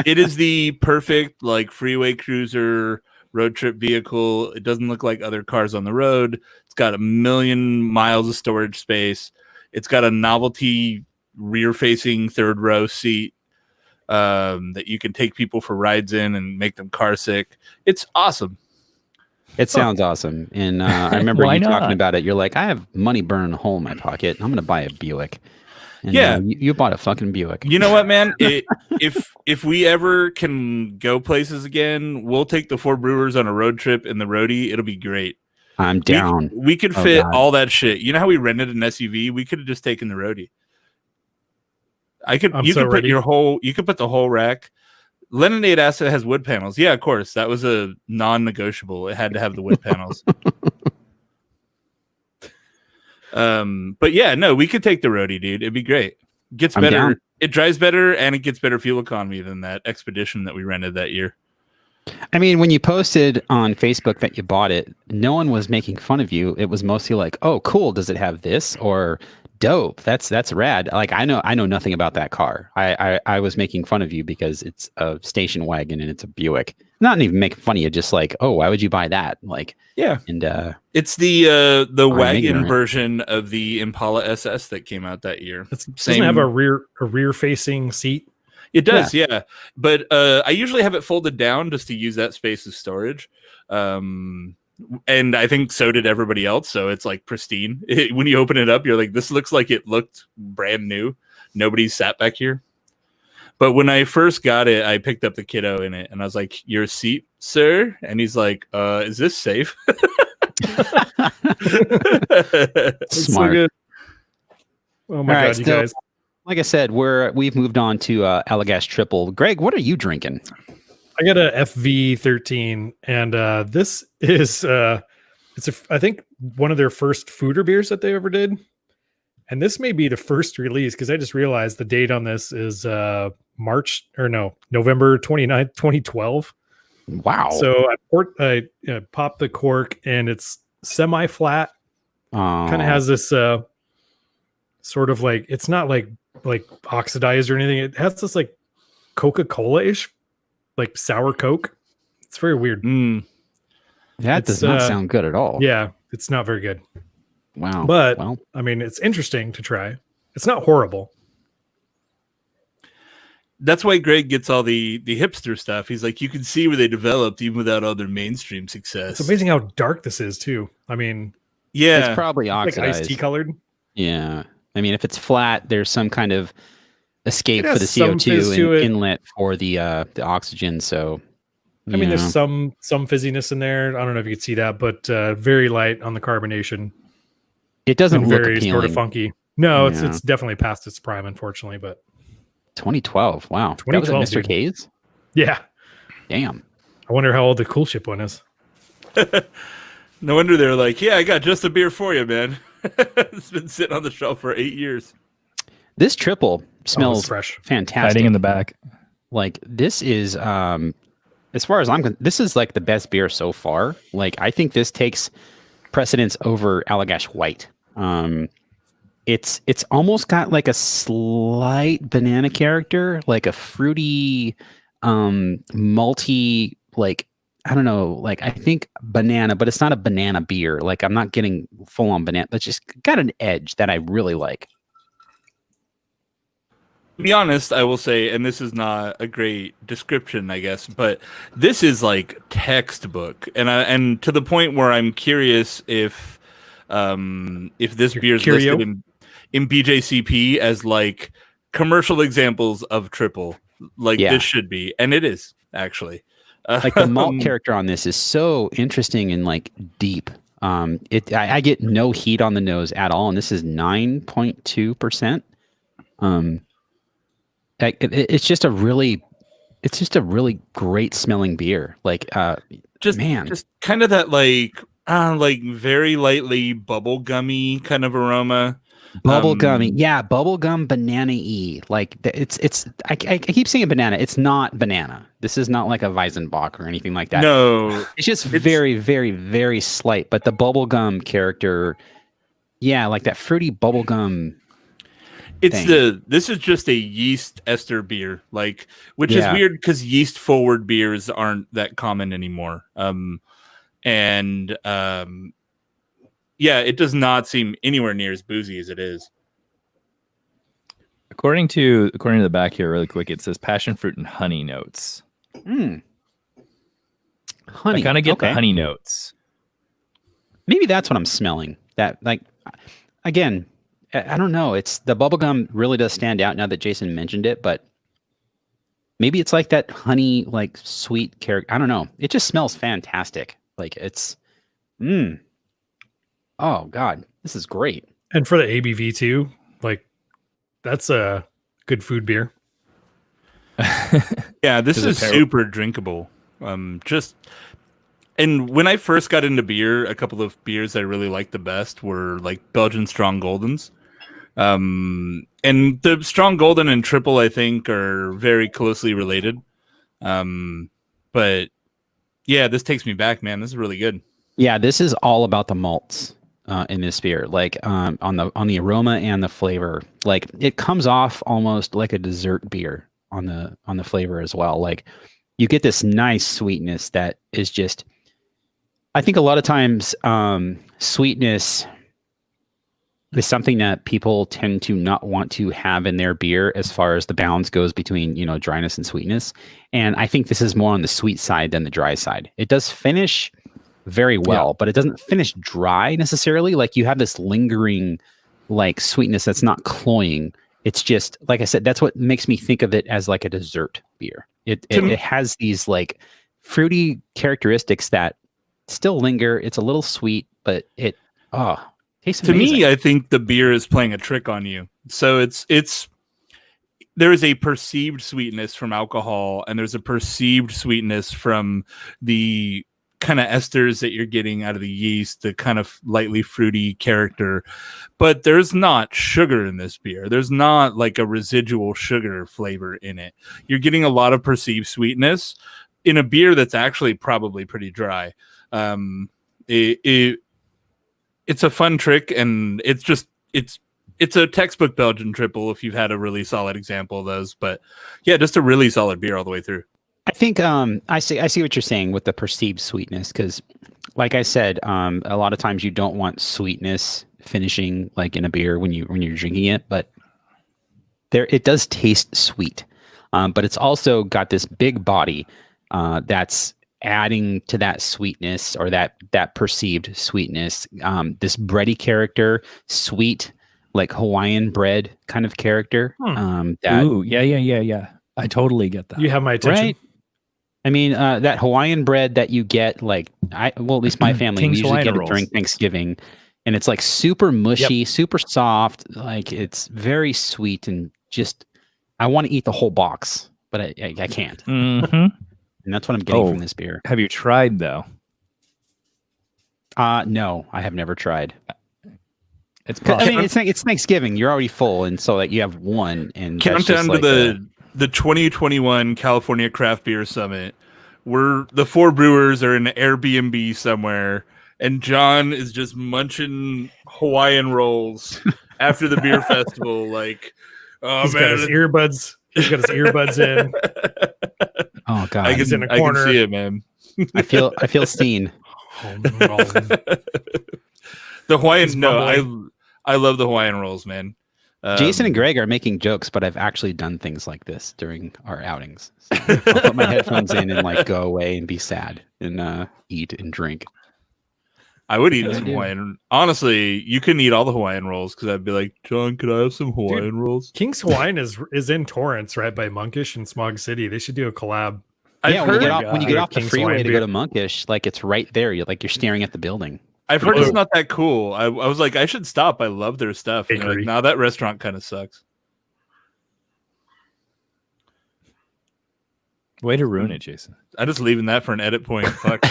is the perfect like freeway cruiser road trip vehicle. It doesn't look like other cars on the road. It's got 1 million miles of storage space. It's got a novelty rear facing third row seat that you can take people for rides in and make them car sick. It's awesome. It sounds awesome. And I remember Why you talking not? about it. You're like, I have money burning a hole in my pocket. I'm going to buy a Buick. And, Yeah. you bought a fucking Buick. You know what, man? If we ever can go places again, we'll take the 4 Brewers on a road trip in the roadie. It'll be great. I'm down. We could Oh, fit God. all that shit. You know how we rented an SUV? We could have just taken the roadie. You could put the whole rack. Lemonade Asset has wood panels. Yeah, of course. That was a non-negotiable. It had to have the wood panels. But yeah, no, we could take the roadie, dude. It'd be great. Gets I'm better. down. It drives better, and it gets better fuel economy than that Expedition that we rented that year. I mean, when you posted on Facebook that you bought it, no one was making fun of you. It was mostly like, "Oh, cool. Does it have this?" or "Dope. That's rad." Like I know nothing about that car. I was making fun of you because it's a station wagon and it's a Buick. Not even making fun of you, just like, "Oh, why would you buy that?" Like, yeah. And it's the wagon ignorant. version of the Impala SS that came out that year. Doesn't it have a rear facing seat? It does, yeah. But I usually have it folded down just to use that space as storage. And I think so did everybody else. So it's like pristine. When you open it up, you're like, this looks like it looked brand new. Nobody's sat back here. But when I first got it, I picked up the kiddo in it and I was like, "Your seat, sir?" And he's like, "Is this safe?" Smart. So oh my God, you guys. Like I said, we've moved on to Allagash Triple. Greg, what are you drinking? I got a FV13, and this is I think one of their first foeder beers that they ever did. And this may be the first release because I just realized the date on this is November 29th, 2012. Wow. So I popped the cork and it's semi-flat. Kind of has this sort of like, it's not like oxidized or anything. It has this like Coca-Cola-ish, like sour Coke. It's very weird. That does not sound good at all. Yeah, it's not very good. Wow. But well, I mean, it's interesting to try. It's not horrible. That's why Greg gets all the hipster stuff. He's like, you can see where they developed even without all their mainstream success. It's amazing how dark this is too. I mean, yeah, it's probably like oxidized. iced tea colored. Yeah. I mean, if it's flat, there's some kind of escape for the some fizz CO2 to and it. inlet for the oxygen. So, I mean, there's some fizziness in there. I don't know if you could see that, but very light on the carbonation. it doesn't And look very appealing. sort of funky. No, Yeah. it's definitely past its prime, unfortunately. But 2012. Wow. 2012, that was at Mr. dude. K's? yeah, Damn. I wonder how old the Cool Ship one is. No wonder they're like, yeah, I got just a beer for you, man. It's been sitting on the shelf for 8 years. This triple It's smells fresh. fantastic. Hiding in the back. Like this is as far as this is like the best beer so far. Like I think this takes precedence over Allagash White. It's almost got like a slight banana character, like a fruity malty, like I don't know, like I think banana, but it's not a banana beer. Like I'm not getting full on banana, but just got an edge that I really like. To be honest, I will say, and this is not a great description, I guess, but this is like textbook, and to the point where I'm curious if this beer is Curio? listed in BJCP as like commercial examples of triple, like Yeah. this should be, and it is actually. Like the malt character on this is so interesting and like deep. I get no heat on the nose at all, and this is 9.2%. It's just a really great smelling beer. Like, just kind of that like very lightly bubblegummy kind of aroma. Bubblegummy, yeah, bubblegum banana-y. Like I keep saying banana. It's not banana. This is not like a Weizenbock or anything like that. No, it's just very, very, very slight. But the bubblegum character, yeah, like that fruity bubblegum. This is just a yeast ester beer, like, which is weird because yeast forward beers aren't that common anymore. Yeah, it does not seem anywhere near as boozy as it is. According to the back here, really quick, it says passion fruit and honey notes. Honey. I kind of get the honey notes. Maybe that's what I'm smelling. That, like, again, I don't know. It's the bubblegum really does stand out now that Jason mentioned it, but maybe it's like that honey, like sweet character. I don't know. It just smells fantastic. Like it's, oh God, this is great. And for the ABV too, like that's a good food beer. Yeah, this is it super drinkable. And when I first got into beer, a couple of beers I really liked the best were like Belgian Strong Goldens. And the Strong Golden and Triple, I think, are very closely related. But yeah, this takes me back, man. This is really good. Yeah, this is all about the malts in this beer. Like on the aroma and the flavor. Like it comes off almost like a dessert beer on the flavor as well. Like you get this nice sweetness that is just. I think a lot of times sweetness is something that people tend to not want to have in their beer as far as the balance goes between, dryness and sweetness. And I think this is more on the sweet side than the dry side. It does finish very well, but it doesn't finish dry necessarily. Like you have this lingering like sweetness that's not cloying. It's just, like I said, that's what makes me think of it as like a dessert beer. It has these like fruity characteristics that still linger. It's a little sweet, but it tastes amazing. To me, I think the beer is playing a trick on you. So it's there is a perceived sweetness from alcohol, and there's a perceived sweetness from the kind of esters that you're getting out of the yeast, the kind of lightly fruity character. But there's not sugar in this beer. There's not like a residual sugar flavor in it. You're getting a lot of perceived sweetness in a beer that's actually probably pretty dry. It's a fun trick, and it's a textbook Belgian triple if you've had a really solid example of those. But yeah, just a really solid beer all the way through. I think I see what you're saying with the perceived sweetness, because like I said, a lot of times you don't want sweetness finishing like in a beer when you're drinking it, but it does taste sweet, but it's also got this big body that's adding to that sweetness, or that perceived sweetness, this bready character, sweet, like Hawaiian bread kind of character. Ooh, yeah. I totally get that. You have my attention. Right? I mean, that Hawaiian bread that you get, like, at least my family, we usually get it during Thanksgiving, and it's like super mushy, super soft, like it's very sweet, and just, I want to eat the whole box, but I can't. Mm-hmm. And that's what I'm getting from this beer. Have you tried though? No, I have never tried. It's it's Thanksgiving. You're already full, and so like you have one, and countdown to the 2021 California Craft Beer Summit. The 4 brewers are in an Airbnb somewhere, and John is just munching Hawaiian rolls after the beer festival. Like, oh He's man, got his earbuds. He's got his earbuds in. Oh God, He's in a corner. I can see it, man. I feel seen. The Hawaiian, no, I love the Hawaiian rolls, man. Jason and Greg are making jokes, but I've actually done things like this during our outings. So I'll put my headphones in and like go away and be sad and eat and drink. I would eat some Hawaiian. Honestly, you couldn't eat all the Hawaiian rolls because I'd be like, John, could I have some Hawaiian rolls? King's Hawaiian is in Torrance, right by Monkish and Smog City. They should do a collab. Yeah, when you get off the King's freeway Hawaiian to beer. go to Monkish, like it's right there. You're staring at the building. I've heard it's not that cool. I was like, I should stop. I love their stuff. And they're like, nah, that restaurant kind of sucks. Way to ruin it, Jason. I'm just leaving that for an edit point. Fuck.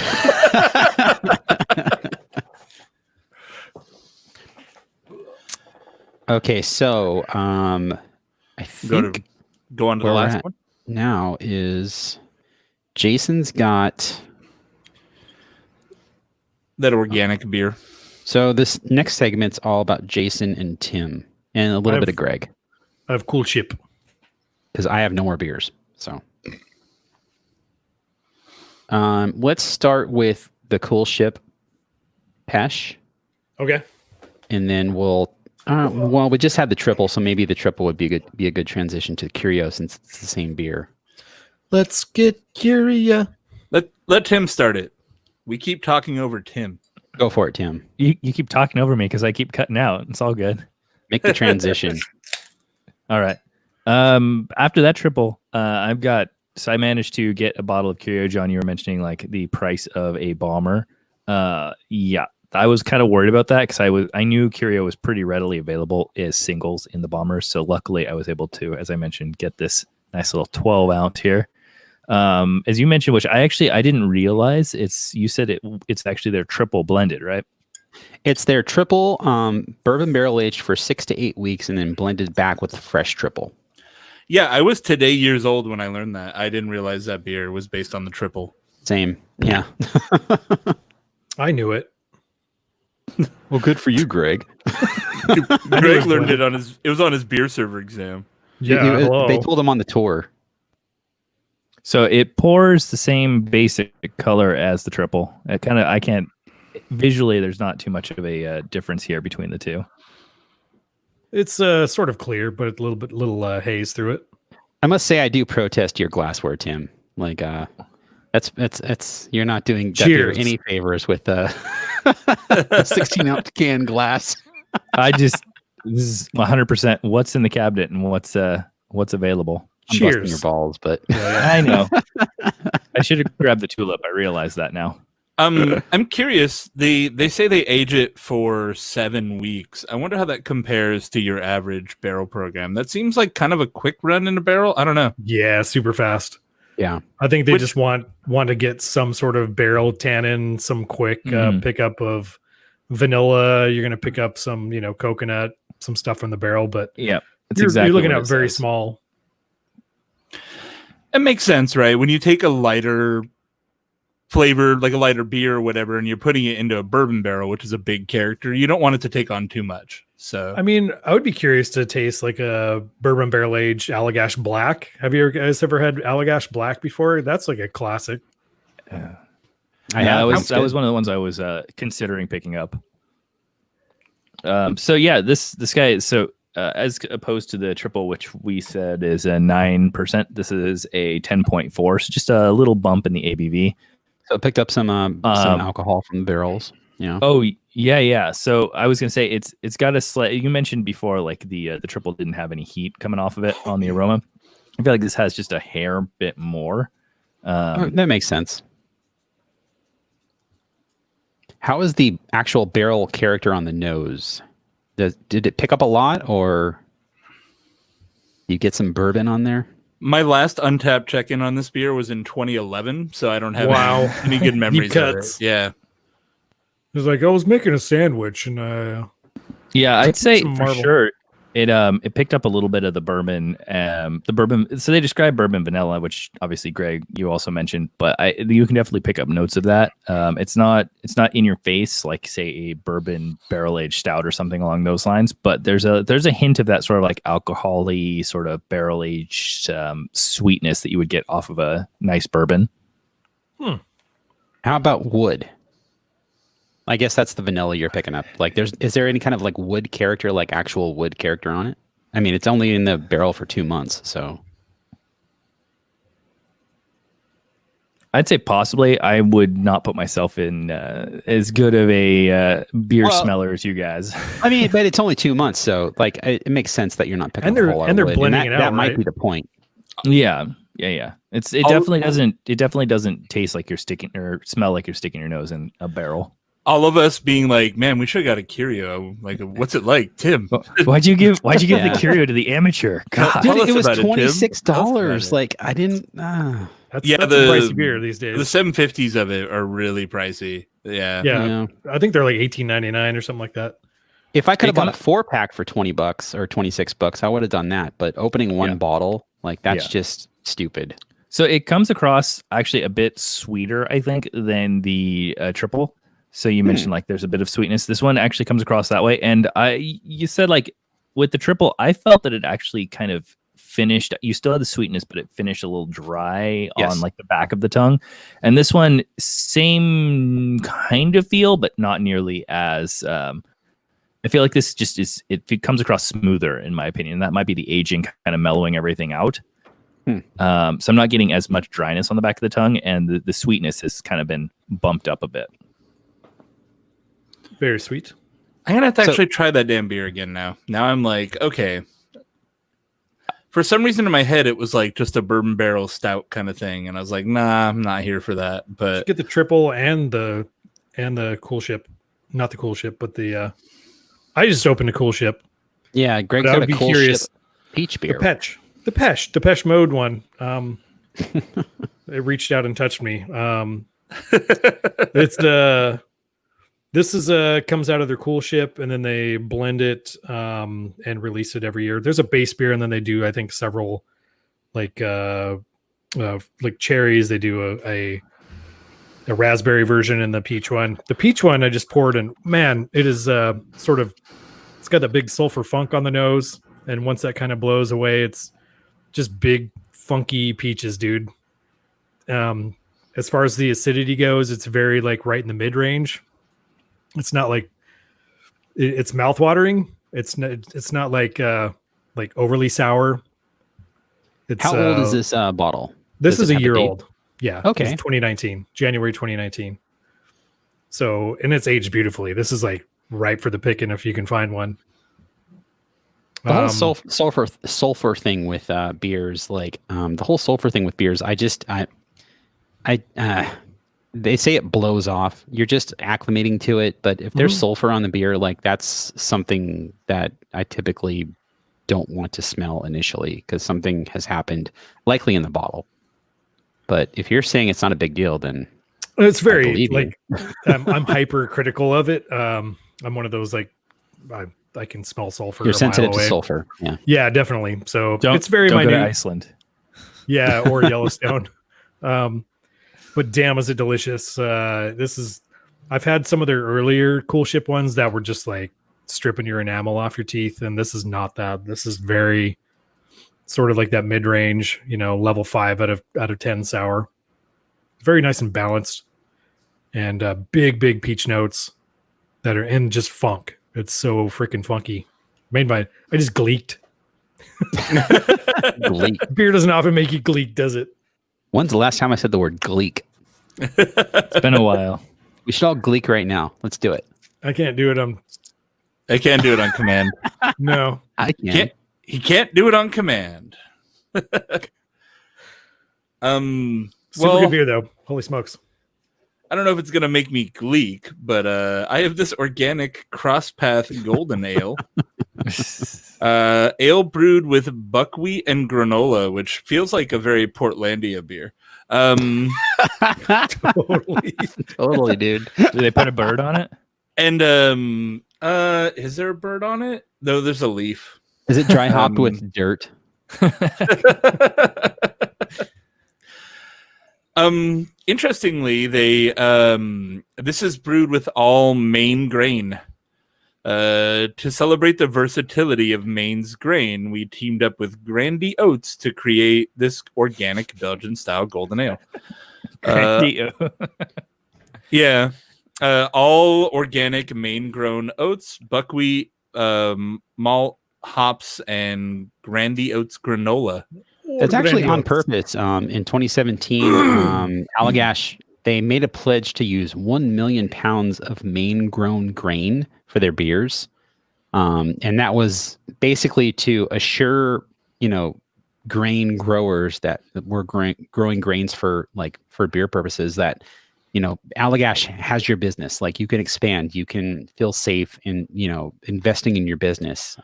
Okay, so I think go on to the last one. Now is Jason's got that organic beer. So this next segment's all about Jason and Tim, and a little bit of Greg. I have Cool Ship because I have no more beers. So let's start with the Cool Ship Pesh. Okay. And then we'll we just had the triple, so maybe the triple would be a good transition to Curio since it's the same beer. Let's get Curio. Let Tim start it. We keep talking over Tim. Go for it, Tim. You keep talking over me because I keep cutting out. It's all good. Make the transition. All right. After that triple, I managed to get a bottle of Curio. John, you were mentioning like the price of a bomber. Yeah, I was kind of worried about that because I knew Curio was pretty readily available as singles in the bombers. So luckily, I was able to, as I mentioned, get this nice little 12 ounce here. As you mentioned, which I didn't realize, you said it's actually their triple blended, right? It's their triple bourbon barrel aged for 6 to 8 weeks and then blended back with fresh triple. Yeah, I was today years old when I learned that. I didn't realize that beer was based on the triple. Same. Yeah. I knew it. Well, good for you, Greg. Greg learned it it was on his beer server exam. Yeah, they told him on the tour. So it pours the same basic color as the triple. I can't visually. There's not too much of a difference here between the two. It's sort of clear, but a little haze through it. I must say, I do protest your glassware, Tim. Like, that's you're not doing any favors with a 16-ounce can glass. This is 100% what's in the cabinet and what's available. I'm busting your balls, but I know. I should have grabbed the tulip. I realize that now. I'm curious. They say they age it for 7 weeks. I wonder how that compares to your average barrel program. That seems like kind of a quick run in a barrel. I don't know. Yeah, super fast. Yeah, I think they just want to get some sort of barrel tannin, some quick pickup of vanilla. You're going to pick up some, coconut, some stuff from the barrel, but yeah, you're looking at very small. It makes sense, right? When you take a lighter flavor, like a lighter beer or whatever, and you're putting it into a bourbon barrel, which is a big character, you don't want it to take on too much. So, I mean, I would be curious to taste like a bourbon barrel aged Allagash Black. Have you guys ever had Allagash Black before? That's like a classic. That was one of the ones I was considering picking up. So yeah, this guy. So as opposed to the triple, which we said is a 9%, this is a 10.4. So just a little bump in the ABV. So it picked up some alcohol from the barrels. Yeah. Oh yeah. So I was gonna say it's got a slight. You mentioned before, like the triple didn't have any heat coming off of it on the aroma. I feel like this has just a hair bit more. That makes sense. How is the actual barrel character on the nose? Did it pick up a lot, or you get some bourbon on there? My last Untappd check-in on this beer was in 2011, so I don't have any good memories of it. Yeah. It was like, I was making a sandwich, and yeah, I'd say for sure it picked up a little bit of the bourbon. So they describe bourbon vanilla, which obviously Greg you also mentioned, but you can definitely pick up notes of that. It's not in your face like say a bourbon barrel aged stout or something along those lines, but there's a hint of that sort of like alcohol-y sort of barrel aged sweetness that you would get off of a nice bourbon. How about wood? I guess that's the vanilla you're picking up. Like, is there any kind of like wood character, like actual wood character on it? I mean, it's only in the barrel for 2 months, so. I'd say possibly. I would not put myself in as good of a beer smeller as you guys. I mean, but it's only 2 months, so like it makes sense that you're not picking up a whole lot of wood. And they're blending it out. That might be the point. Yeah. It definitely doesn't taste like you're sticking or smell like you're sticking your nose in a barrel. All of us being like, man, we should have got a Curio. Like, what's it like, Tim? Why'd you give the Curio to the amateur? God. Dude, it was $26. Like, I didn't. That's a pricey beer these days. The 750s of it are really pricey. Yeah. I think they're like $18.99 or something like that. If I could have bought a 4-pack for $20 or $26, I would have done that. But opening one bottle, like that's just stupid. So it comes across actually a bit sweeter, I think, than the triple. So you mentioned like there's a bit of sweetness. This one actually comes across that way. And you said like with the triple, I felt that it actually kind of finished. You still had the sweetness, but it finished a little dry on like the back of the tongue. And this one, same kind of feel, but not nearly as. I feel like this just is. It comes across smoother in my opinion. That might be the aging kind of mellowing everything out. So I'm not getting as much dryness on the back of the tongue, and the sweetness has kind of been bumped up a bit. Very sweet. I'm gonna have to actually try that damn beer again now. Now I'm like, okay. For some reason in my head, it was like just a bourbon barrel stout kind of thing, and I was like, nah, I'm not here for that. But get the triple and the cool ship, not the cool ship, but the. I just opened a cool ship. Yeah, Greg's I got would a be cool curious. ship peach beer. The Depeche Mode one. It reached out and touched me. It's the. This is comes out of their cool ship, and then they blend it and release it every year. There's a base beer, and then they do, I think, several like cherries. They do a raspberry version and the peach one. The peach one I just poured, and man, it is sort of, it's got that big sulfur funk on the nose, and once that kind of blows away, it's just big funky peaches, dude. As far as the acidity goes, it's very like right in the mid range. It's not like it's mouthwatering. It's not like overly sour. It's, How old is this bottle? This Does is it a have year date? old. Yeah. Okay. It's 2019, January 2019. So, and it's aged beautifully. This is like ripe for the picking if you can find one. The whole sulfur thing with beers, like the whole sulfur thing with beers, they say it blows off. You're just acclimating to it, but if there's sulfur on the beer, like that's something that I typically don't want to smell initially because something has happened, likely in the bottle. But if you're saying it's not a big deal, then it's very like I'm hyper critical of it. I'm one of those like I can smell sulfur. You're sensitive to sulfur. Yeah, definitely. So it's very don't minute. go to Iceland. Yeah, or Yellowstone. But damn, is it delicious? I've had some of their earlier cool ship ones that were just like stripping your enamel off your teeth, and this is not that. This is very sort of like that mid range, level 5 out of 10 sour. Very nice and balanced, and big peach notes that are in just funk. It's so freaking funky. I just gleeked. Gleek. Beer doesn't often make you gleek, does it? When's the last time I said the word gleek? It's been a while. We should all gleek right now. Let's do it. I can't do it. I can't do it on command. No. I can. He can't do it on command. Super good beer though. Holy smokes. I don't know if it's gonna make me gleek, but I have this organic crosspath golden ale. Ale brewed with buckwheat and granola, which feels like a very Portlandia beer. Totally, dude. Do they put a bird on it? And is there a bird on it? No, there's a leaf. Is it dry hopped with dirt? Interestingly, they this is brewed with all Maine grain. To celebrate the versatility of Maine's grain, we teamed up with Grandy Oats to create this organic Belgian-style golden ale. Yeah. All organic Maine-grown oats, buckwheat, malt, hops, and Grandy Oats granola. That's actually on purpose. In 2017, Allagash, they made a pledge to use 1 million pounds of Maine-grown grain for their beers. And that was basically to assure, grain growers that were growing grains for beer purposes that, Allagash has your business. Like you can expand, you can feel safe in, investing in your business,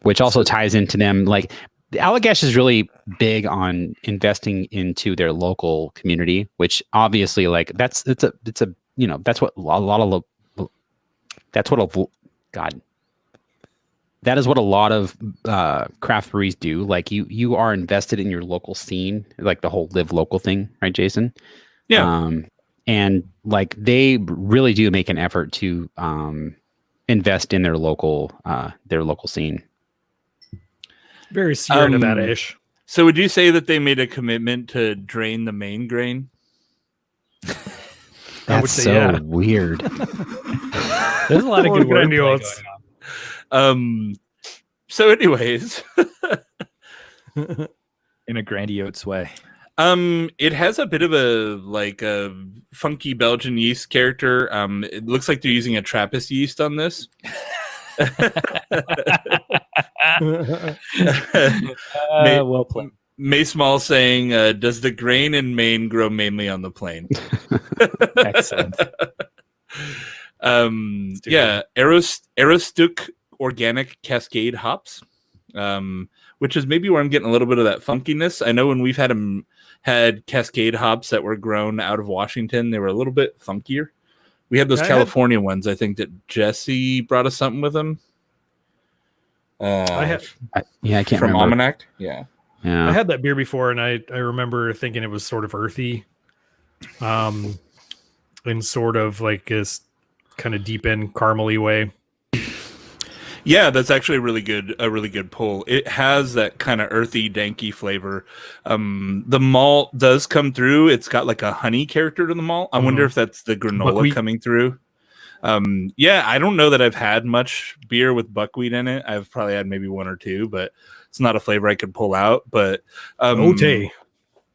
which also ties into them. Like Allagash is really big on investing into their local community, which obviously that's what a lot of that is what a lot of craft breweries do. Like you are invested in your local scene, like the whole live local thing, right, Jason? Yeah. And like they really do make an effort to invest in their local scene. Very Sierra Nevada-ish. So would you say that they made a commitment to drain the Maine grain? That's so weird. There's a lot of good wordplay going on. So anyways. In a grandiose way. It has a bit of a funky Belgian yeast character. It looks like they're using a Trappist yeast on this. Well played. May Small saying, "Does the grain in Maine grow mainly on the plain?" Excellent. Aroostook organic Cascade hops, which is maybe where I'm getting a little bit of that funkiness. I know when we've had Cascade hops that were grown out of Washington, they were a little bit funkier. We had those California ones. I think that Jesse brought us something with them. I can't from remember. Almanac. Yeah. I had that beer before, and I remember thinking it was sort of earthy, in sort of like this kind of deep end caramely way. Yeah, that's actually a really good pull. It has that kind of earthy, danky flavor. The malt does come through. It's got like a honey character to the malt. I wonder if that's the granola coming through. I don't know that I've had much beer with buckwheat in it. I've probably had maybe one or two, but it's not a flavor I could pull out. But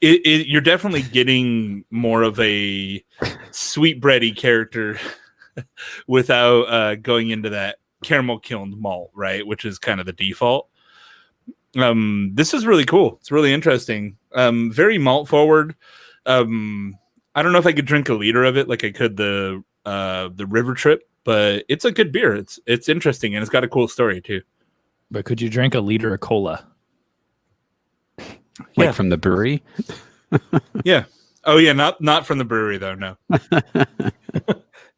you're definitely getting more of a sweet bready character without going into that caramel kilned malt, right? Which is kind of the default. This is really cool. It's really interesting. Very malt forward. I don't know if I could drink a liter of it like I could the River Trip, but it's a good beer. It's interesting, and it's got a cool story too. But could you drink a liter of cola? Like from the brewery? Yeah. Oh yeah, not from the brewery though, no.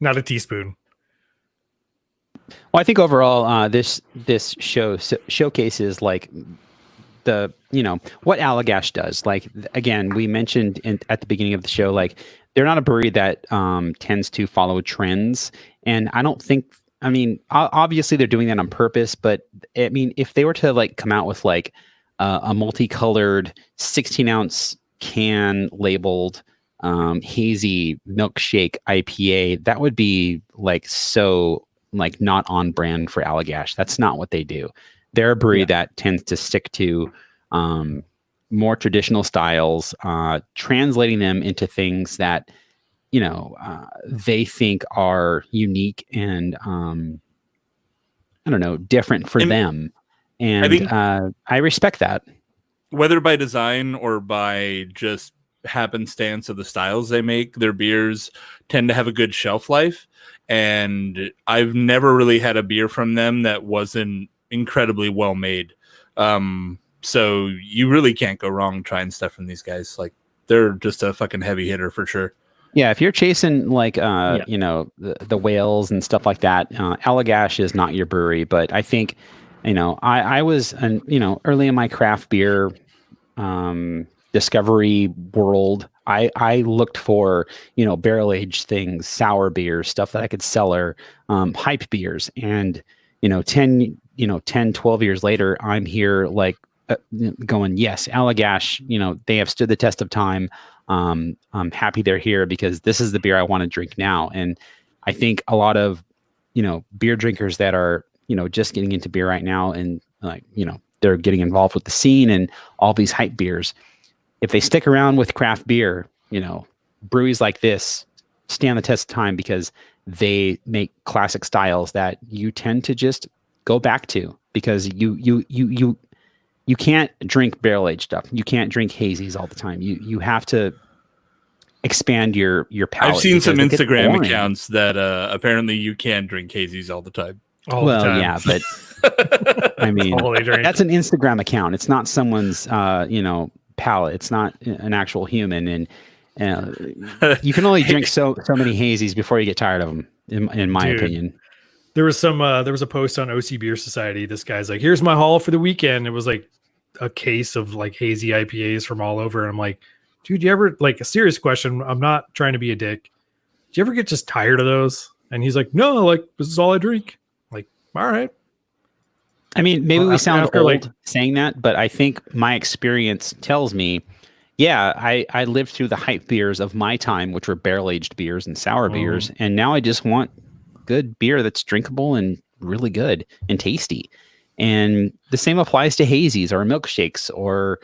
Not a teaspoon. Well, I think overall, this showcases like the what Allagash does. Like again, we mentioned at the beginning of the show, like they're not a brewery that tends to follow trends, and I don't think. I mean, obviously they're doing that on purpose, but I mean, if they were to like come out with like a multicolored 16-ounce can labeled hazy milkshake IPA, that would be like so like not on brand for Allagash. That's not what they do. They're a brewery that tends to stick to more traditional styles, translating them into things that they think are unique and I don't know, different for them. And I think I respect that. Whether by design or by just happenstance of the styles they make, their beers tend to have a good shelf life. And I've never really had a beer from them that wasn't incredibly well made. So you really can't go wrong trying stuff from these guys. Like they're just a fucking heavy hitter for sure. Yeah, if you're chasing like the whales and stuff like that, Allagash is not your brewery. But I think I was early in my craft beer discovery world. I looked for barrel aged things, sour beers, stuff that I could cellar, hype beers, and 10 12 years later, I'm here like going, yes, Allagash, they have stood the test of time. I'm happy they're here because this is the beer I want to drink now. And I think a lot of, beer drinkers that are, just getting into beer right now and like, they're getting involved with the scene and all these hype beers. If they stick around with craft beer, breweries like this stand the test of time because they make classic styles that you tend to just go back to because you can't drink barrel aged stuff. You can't drink hazies all the time. You have to expand your palate. I've seen some Instagram accounts that apparently you can drink hazies all the time. Yeah, but I mean, that's an Instagram account. It's not someone's palate. It's not an actual human, and you can only drink so many hazies before you get tired of them. In my opinion. There was a post on OC Beer Society. This guy's like, here's my haul for the weekend. It was like a case of like hazy IPAs from all over. And I'm like, dude, you ever, like, a serious question, I'm not trying to be a dick, do you ever get just tired of those? And he's like, no, like, this is all I drink. I'm like, all right. I mean, maybe we sound old saying that, but I think my experience tells me, yeah, I lived through the hype beers of my time, which were barrel-aged beers and sour beers, and now I just want good beer that's drinkable and really good and tasty. And the same applies to hazies or milkshakes or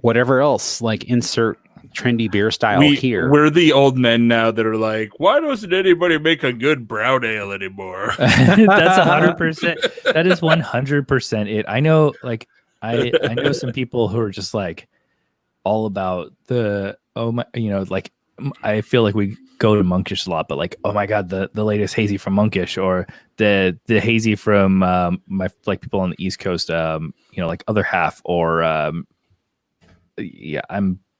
whatever else, like insert trendy beer style here. We're the old men now that are like, why doesn't anybody make a good brown ale anymore? That's 100%. That is 100% it. I know, like, I know some people who are just like all about the like I feel like we go to Monkish a lot, but like, oh my god, the latest hazy from Monkish, or the hazy from my like people on the East Coast, like Other Half, or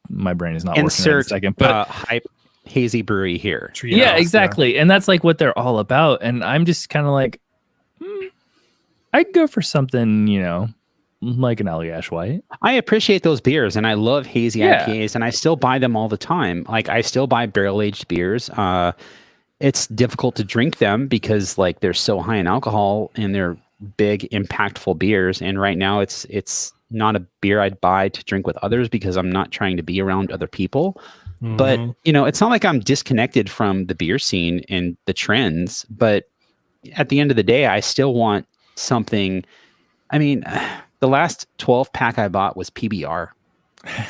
my brain is not working in a second, but hype hazy brewery here. Yeah, exactly. And that's like what they're all about. And I'm just kind of like, I'd go for something, like an Allagash White. I appreciate those beers, and I love hazy IPAs, and I still buy them all the time. Like, I still buy barrel-aged beers. It's difficult to drink them because, like, they're so high in alcohol, and they're big, impactful beers. And right now, it's not a beer I'd buy to drink with others because I'm not trying to be around other people. Mm-hmm. But, it's not like I'm disconnected from the beer scene and the trends. But at the end of the day, I still want something. I mean, the last 12-pack I bought was PBR,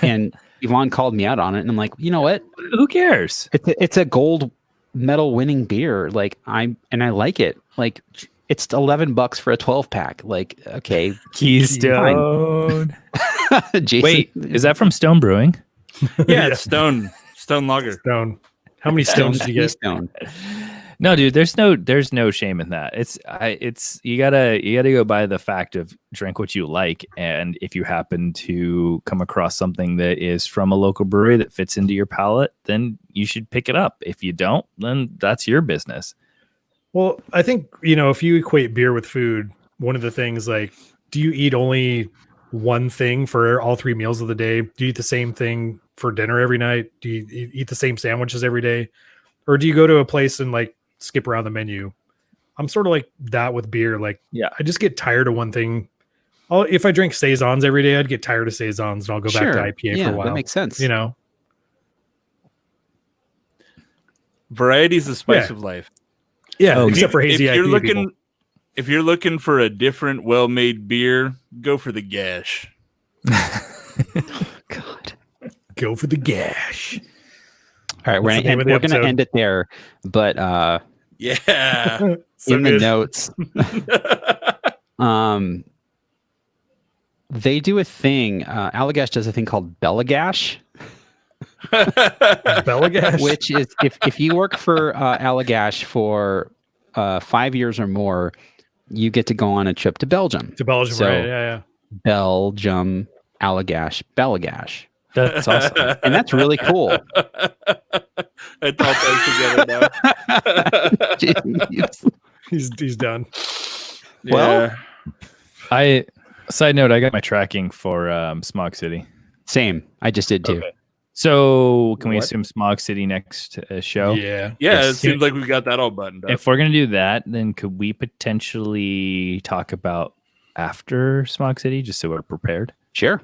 and Yvonne called me out on it, and I'm like, you know what? Who cares? It's a gold medal winning beer. Like, I like it. Like, it's $11 for a 12-pack. Like, okay, Keystone. Jason, wait, is that from Stone Brewing? Yeah, it's Stone Lager. Stone. How many stones do you get? Stone. No, dude, there's no shame in that. It's you gotta go by the fact of drink what you like, and if you happen to come across something that is from a local brewery that fits into your palate, then you should pick it up. If you don't, then that's your business. Well, I think, if you equate beer with food, one of the things, like, do you eat only one thing for all 3 meals of the day? Do you eat the same thing for dinner every night? Do you eat the same sandwiches every day? Or do you go to a place and, like, skip around the menu? I'm sort of like that with beer. Like, yeah, I just get tired of one thing. If I drink Saisons every day, I'd get tired of Saisons, and I'll go back to IPA for a while. That makes sense. Variety is the spice of life. Yeah, except for hazy IPA. If you're looking for a different, well-made beer, go for the Gash. God, go for the Gash. All right, we're going to end it there, but yeah, so in the notes, they do a thing. Allagash does a thing called Belagash. Belagash, which is if you work for Allagash for 5 years or more, you get to go on a trip to Belgium. So, right? Yeah. Belgium, Allagash, Belagash. That's awesome. And that's really cool. I thought that together now. He's done. Well, side note, I got my tracking for Smog City. Same. I just did too. Okay. So can we assume Smog City next show? Yeah. It seems like we got that all buttoned up. If we're going to do that, then could we potentially talk about after Smog City, just so we're prepared? Sure.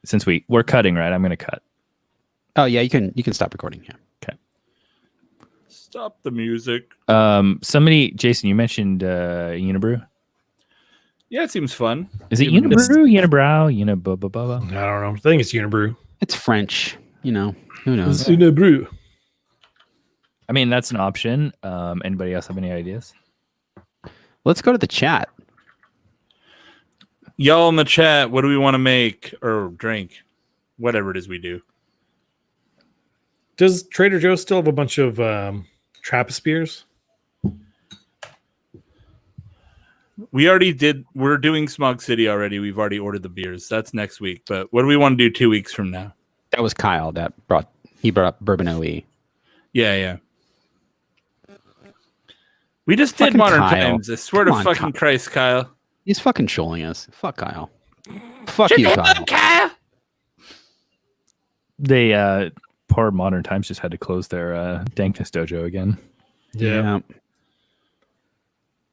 Since we're cutting, right? I'm going to cut. Oh yeah, you can stop recording. Yeah. Okay. Stop the music. Jason, you mentioned Unibrew. Yeah, it seems fun. Is it Unibrew, Unibrow, I don't know. I think it's Unibrew. It's French. Who knows? It's Unibrew. I mean, that's an option. Anybody else have any ideas? Let's go to the chat. Y'all in the chat, what do we want to make or drink? Whatever it is we do. Does Trader Joe's still have a bunch of Trappist beers? We already did. We're doing Smog City already. We've already ordered the beers. That's next week. But what do we want to do 2 weeks from now? That was Kyle that brought up Bourbon OE. Yeah. We just did Fucking Modern Kyle. Times. I swear to fucking Christ, Kyle. He's fucking trolling us. Fuck Kyle. Fuck you, Kyle. They poor Modern Times just had to close their Dankness Dojo again. Yeah.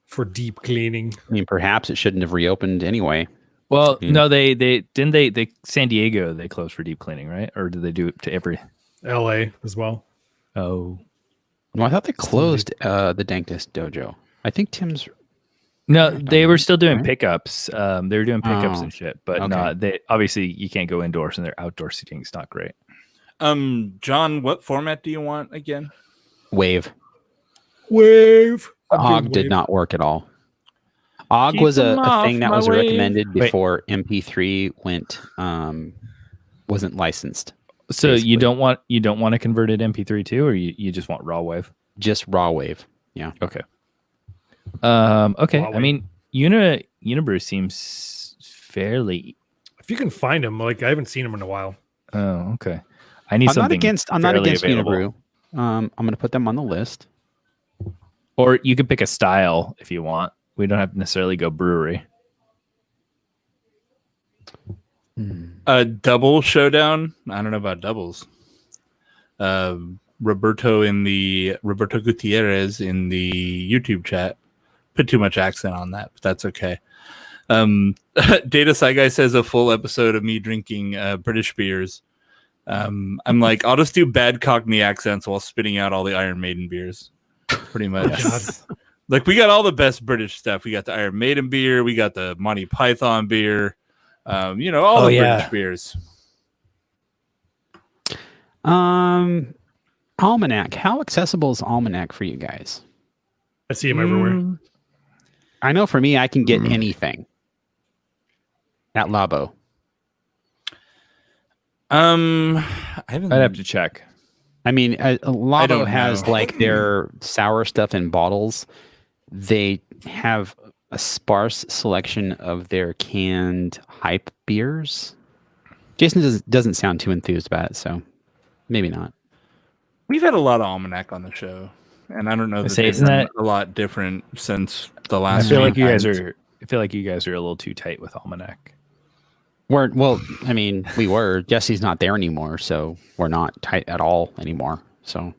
For deep cleaning. I mean, perhaps it shouldn't have reopened anyway. Well, no, they didn't. They San Diego they closed for deep cleaning, right? Or did they do it to every LA as well? Oh, no, I thought they closed the Dankness Dojo. I think Tim's. No, they were still doing pickups. They were doing pickups and shit, but okay. not. They obviously you can't go indoors, and their outdoor seating is not great. John, what format do you want again? Wave. Wave. OGG did not work at all. OGG Keep was them a off thing that my was wave. recommended Wait. before MP3 went wasn't licensed. So basically. you don't want a converted MP3 too, or you just want raw wave? Just raw wave. Yeah. Okay. Okay. Raw I mean, Unibrew seems fairly. If you can find them, like I haven't seen them in a while. Oh, okay. I need I'm not something. against fairly available. Unibrew. I'm gonna put them on the list. Or you could pick a style if you want. We don't have to necessarily go brewery. A double showdown. I don't know about doubles. Roberto Gutierrez in the YouTube chat put too much accent on that, but that's okay. Data Sci Guy says a full episode of me drinking British beers. I'm like, I'll just do bad Cockney accents while spitting out all the Iron Maiden beers. Pretty much. Yes. Like, we got all the best British stuff. We got the Iron Maiden beer. We got the Monty Python beer. All the British beers. Almanac. How accessible is Almanac for you guys? I see them everywhere. I know for me, I can get anything at Labo. I'd I'd have to check. I mean, Labo don't has know. like their sour stuff in bottles. They have a sparse selection of their canned hype beers. Jason doesn't sound too enthused about it, so maybe not. We've had a lot of Almanac on the show, and I don't know that Say, they've isn't been that- a lot different since the I last. feel like few you guys times. are. I feel like you guys are a little too tight with Almanac. I mean, we were. Jesse's not there anymore, so we're not tight at all anymore. So,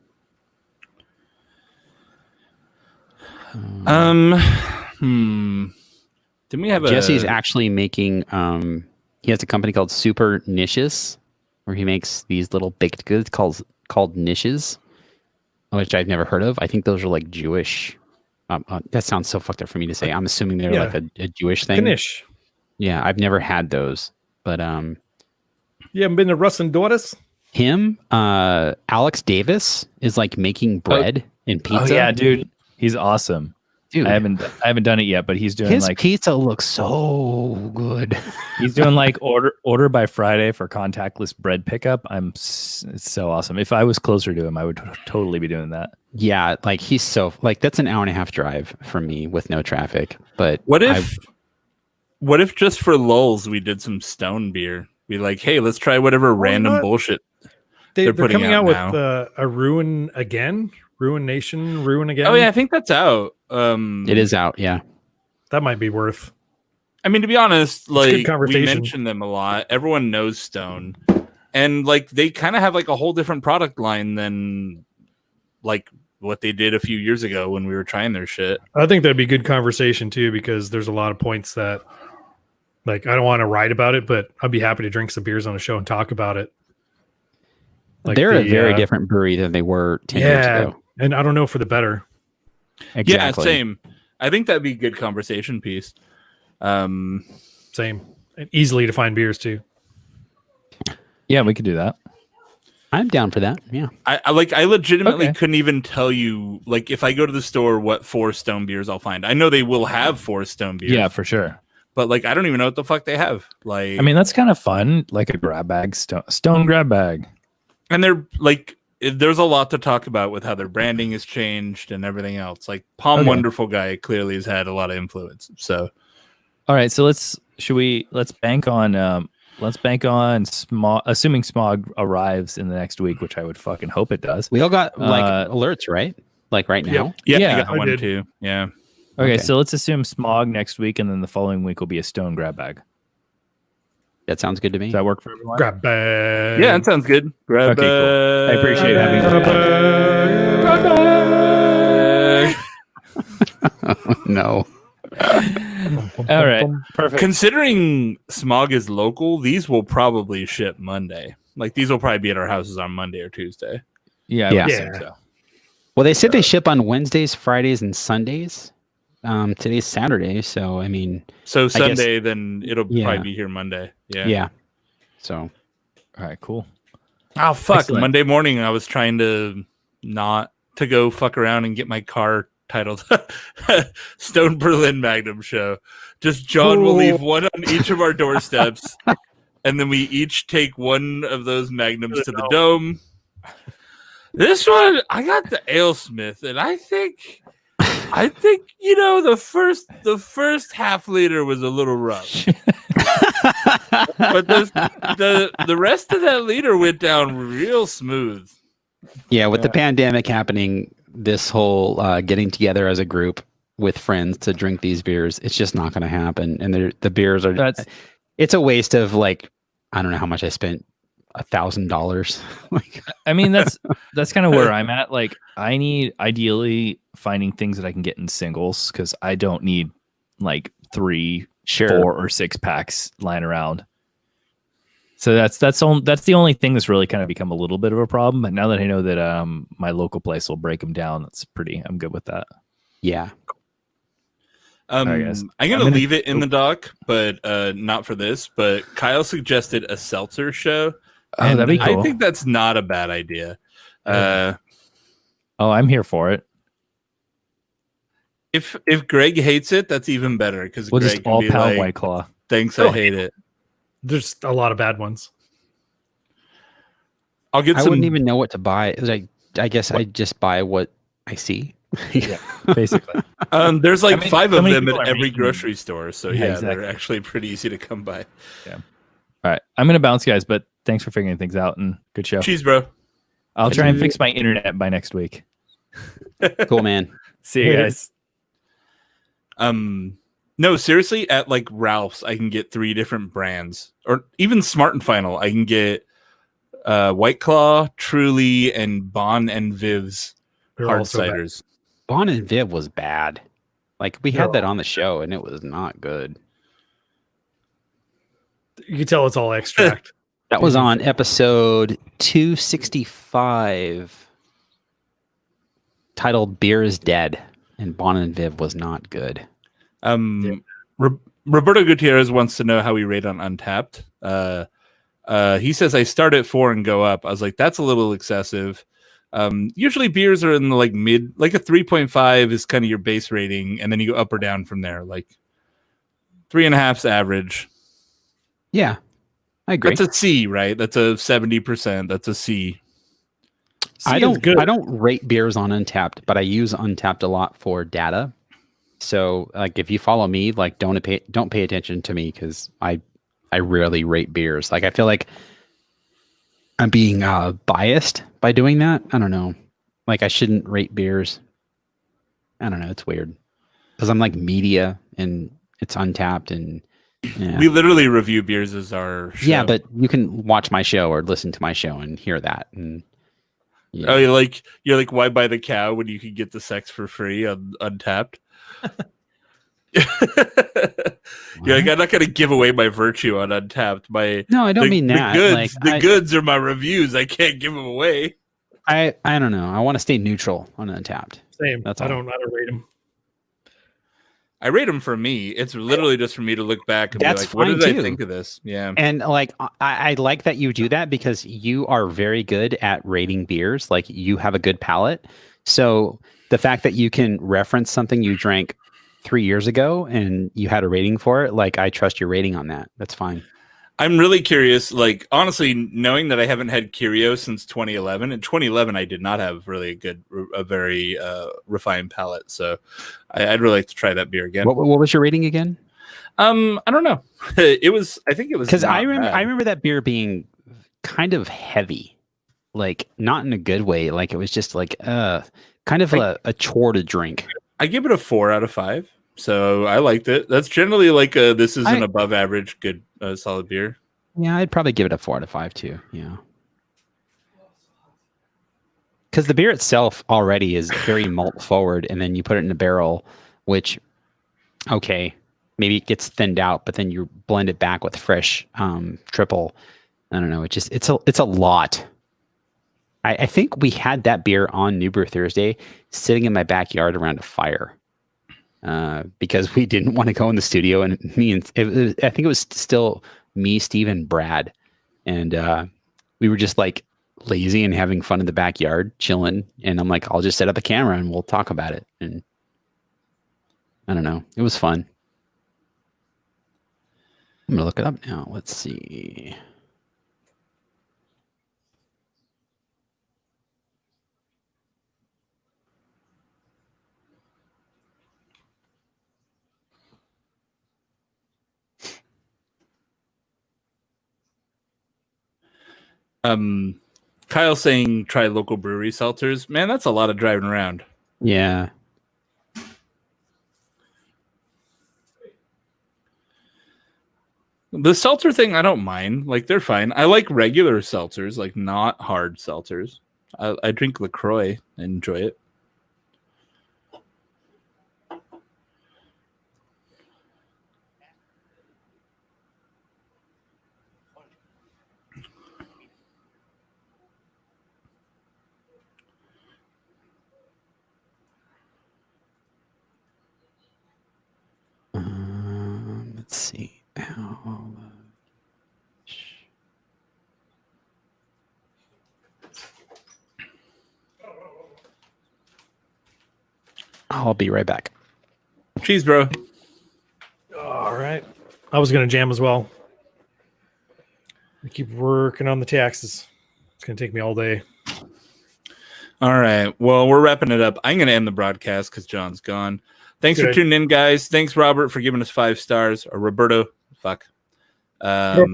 Didn't we have Jesse's actually making. He has a company called Super Niches, where he makes these little baked goods called niches, which I've never heard of. I think those are like Jewish. That sounds so fucked up for me to say. I'm assuming they're Yeah. like a Jewish thing. Finish. Yeah, I've never had those, but You haven't been to Russ and Daughters? him, Alex Davis is like making bread and pizza. Oh yeah, dude, he's awesome. dude. I haven't done it yet, but he's doing His like pizza looks so good. he's doing like order by Friday for contactless bread pickup. It's so awesome. If I was closer to him, I would totally be doing that. Yeah, like he's so like that's an hour and a half drive for me with no traffic. But What if just for lulz we did some stone beer? Be like, hey, let's try whatever random not? bullshit. They're putting coming out out now. with a Ruin again. Ruin Nation, Ruin again. Oh yeah, I think that's out. it is out. Yeah, That might be worth. I mean, to be honest, good like we conversation. mention them a lot. Everyone knows Stone, and like they kind of have like a whole different product line than like what they did a few years ago when we were trying their shit. I think that'd be good conversation too, because there's a lot of points that, like, I don't want to write about it, but I'd be happy to drink some beers on the show and talk about it. Like they're a the, very different brewery than they were 10 years Yeah, ago. and I don't know for the better. Exactly. Yeah, same. I think that'd be a good conversation piece. Same, and easily to find beers too. Yeah, we could do that. I'm down for that. Yeah. I legitimately Okay. couldn't even tell you, like, if I go to the store, what 4 Stone beers I'll find. I know they will have 4 Stone beers. Yeah, for sure. But like, I don't even know what the fuck they have. Like, I mean, that's kind of fun, like a grab bag, stone grab bag. and they're like, there's a lot to talk about with how their branding has changed and everything else. Like, Palm Okay. Wonderful guy clearly has had a lot of influence. So All right, so let's bank on Smog, assuming Smog arrives in the next week, which I would fucking hope it does. We all got like Uh, alerts, right? Like right now. yeah, Yeah, I got I one did. too. Yeah. Okay, Okay. so let's assume Smog next week, and then the following week will be a stone grab bag. That sounds good to me. Does that work for everyone? Grab bag. Yeah, that sounds good. Grab Okay, cool. I appreciate having No. All right, perfect. Considering Smog is local, these will probably ship Monday. Like, these will probably be at our houses on Monday or Tuesday. Yeah, I Yeah. would assume so. Well, they said they ship on Wednesdays, Fridays, and Sundays. Today's Saturday, so I mean, So guess- Sunday, then it'll Yeah. probably be here Monday. Yeah. yeah. So All right, cool. Oh fuck! Excellent. Monday morning, I was trying to not to go fuck around and get my car titled Stone Berlin Magnum Show. Just John will leave one on each of our doorsteps, and then we each take one of those magnums to the dome. This one, I got the AleSmith, and I think the first half liter was a little rough. But the rest of that liter went down real smooth. Yeah, with the pandemic happening, this whole getting together as a group with friends to drink these beers, it's just not going to happen. And the beers are, it's a waste of like, I don't know how much I spent, $1,000. Like, I mean, that's kind of where I'm at. Like, I need ideally finding things that I can get in singles because I don't need like 3, 4, or 6 packs lying around. So that's the only thing that's really kind of become a little bit of a problem. But now that I know that my local place will break them down, I'm good with that. Yeah. I'm gonna leave it in the doc, but not for this. But Kyle suggested a seltzer show. Oh, that'd be cool. I think that's not a bad idea. I'm here for it. If Greg hates it, that's even better because We'll Greg just can all be pound like, White Claw. "Thanks, I hate it." There's a lot of bad ones. I'll get I some. wouldn't even know what to buy. Like, I guess I just buy what I see. Yeah, basically. There's like 5 of them people at are every making- grocery store, so Yeah, yeah, exactly. they're actually pretty easy to come by. All right, I'm gonna bounce, guys. But thanks for figuring things out and good show. Cheese, bro. I'll try and fix my internet by next week. Cool, man. See you guys. No, seriously, at like Ralph's, I can get 3 different brands, or even Smart and Final. I can get White Claw, Truly, and Bon and Viv's They're hard all so bad. ciders. Bon and Viv was bad. Like, we had that on the show, and it was not good. You can tell it's all extract. That was on episode 265, titled "Beer is Dead," and Bon and Viv was not good. Roberto Gutierrez wants to know how we rate on Untappd. He says I start at 4 and go up. I was like, that's a little excessive. Usually beers are in the like mid, like a 3.5 is kind of your base rating, and then you go up or down from there. Like 3.5's average. Yeah, I agree. That's a C, right? That's a 70%. That's a C. I don't rate beers on Untappd, but I use Untappd a lot for data. So, like, if you follow me, like, don't pay attention to me because I rarely rate beers. Like, I feel like I'm being biased by doing that. I don't know. Like, I shouldn't rate beers. I don't know. It's weird because I'm like media and it's Untappd and. Yeah. We literally review beers as our show. Yeah, but you can watch my show or listen to my show and hear that. And yeah. Oh, you're like why buy the cow when you can get the sex for free on Untappd? You're like, I'm not gonna give away my virtue on Untappd. No, I don't mean that. The goods are my reviews. I can't give them away. I don't know. I want to stay neutral on Untappd. Same. That's I all. don't rate them. I rate them for me. It's literally just for me to look back and That's be like, what fine, did too. I think of this? Yeah. And like, I like that you do that because you are very good at rating beers. Like, you have a good palate. So the fact that you can reference something you drank 3 years ago and you had a rating for it, like, I trust your rating on that. That's fine. I'm really curious, like, honestly, knowing that I haven't had Curio since 2011. In 2011, I did not have really a very refined palate. So I'd really like to try that beer again. What was your rating again? I don't know. I think it was Because I not bad. remember that beer being kind of heavy, like, not in a good way. Like, it was just like kind of a chore to drink. I give it a 4 out of 5. So I liked it. That's generally like this is an above average good solid beer. Yeah, I'd probably give it a 4 out of 5 too. Yeah. Because the beer itself already is very malt forward, and then you put it in a barrel, which, okay, maybe it gets thinned out, but then you blend it back with fresh triple. I don't know. It's a lot. I think we had that beer on New Brew Thursday sitting in my backyard around a fire. Because we didn't want to go in the studio, and I think it was still me, Steve, and Brad, and we were just like lazy and having fun in the backyard, chilling. And I'm like, I'll just set up a camera and we'll talk about it. And I don't know. It was fun. I'm gonna look it up now. Let's see. Kyle saying try local brewery seltzers. Man, that's a lot of driving around. Yeah. The seltzer thing, I don't mind. Like, they're fine. I like regular seltzers, like not hard seltzers. I drink LaCroix and enjoy it. Let's see. I'll be right back. Cheese, bro. All right. I was going to jam as well. I keep working on the taxes. It's going to take me all day. All right. Well, we're wrapping it up. I'm going to end the broadcast because John's gone. Thanks for tuning in, guys. Thanks, Robert, for giving us 5 stars. Or Roberto. Fuck. Thank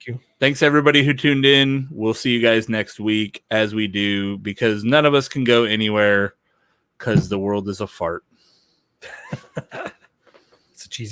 you. Thanks, everybody who tuned in. We'll see you guys next week as we do, because none of us can go anywhere because the world is a fart.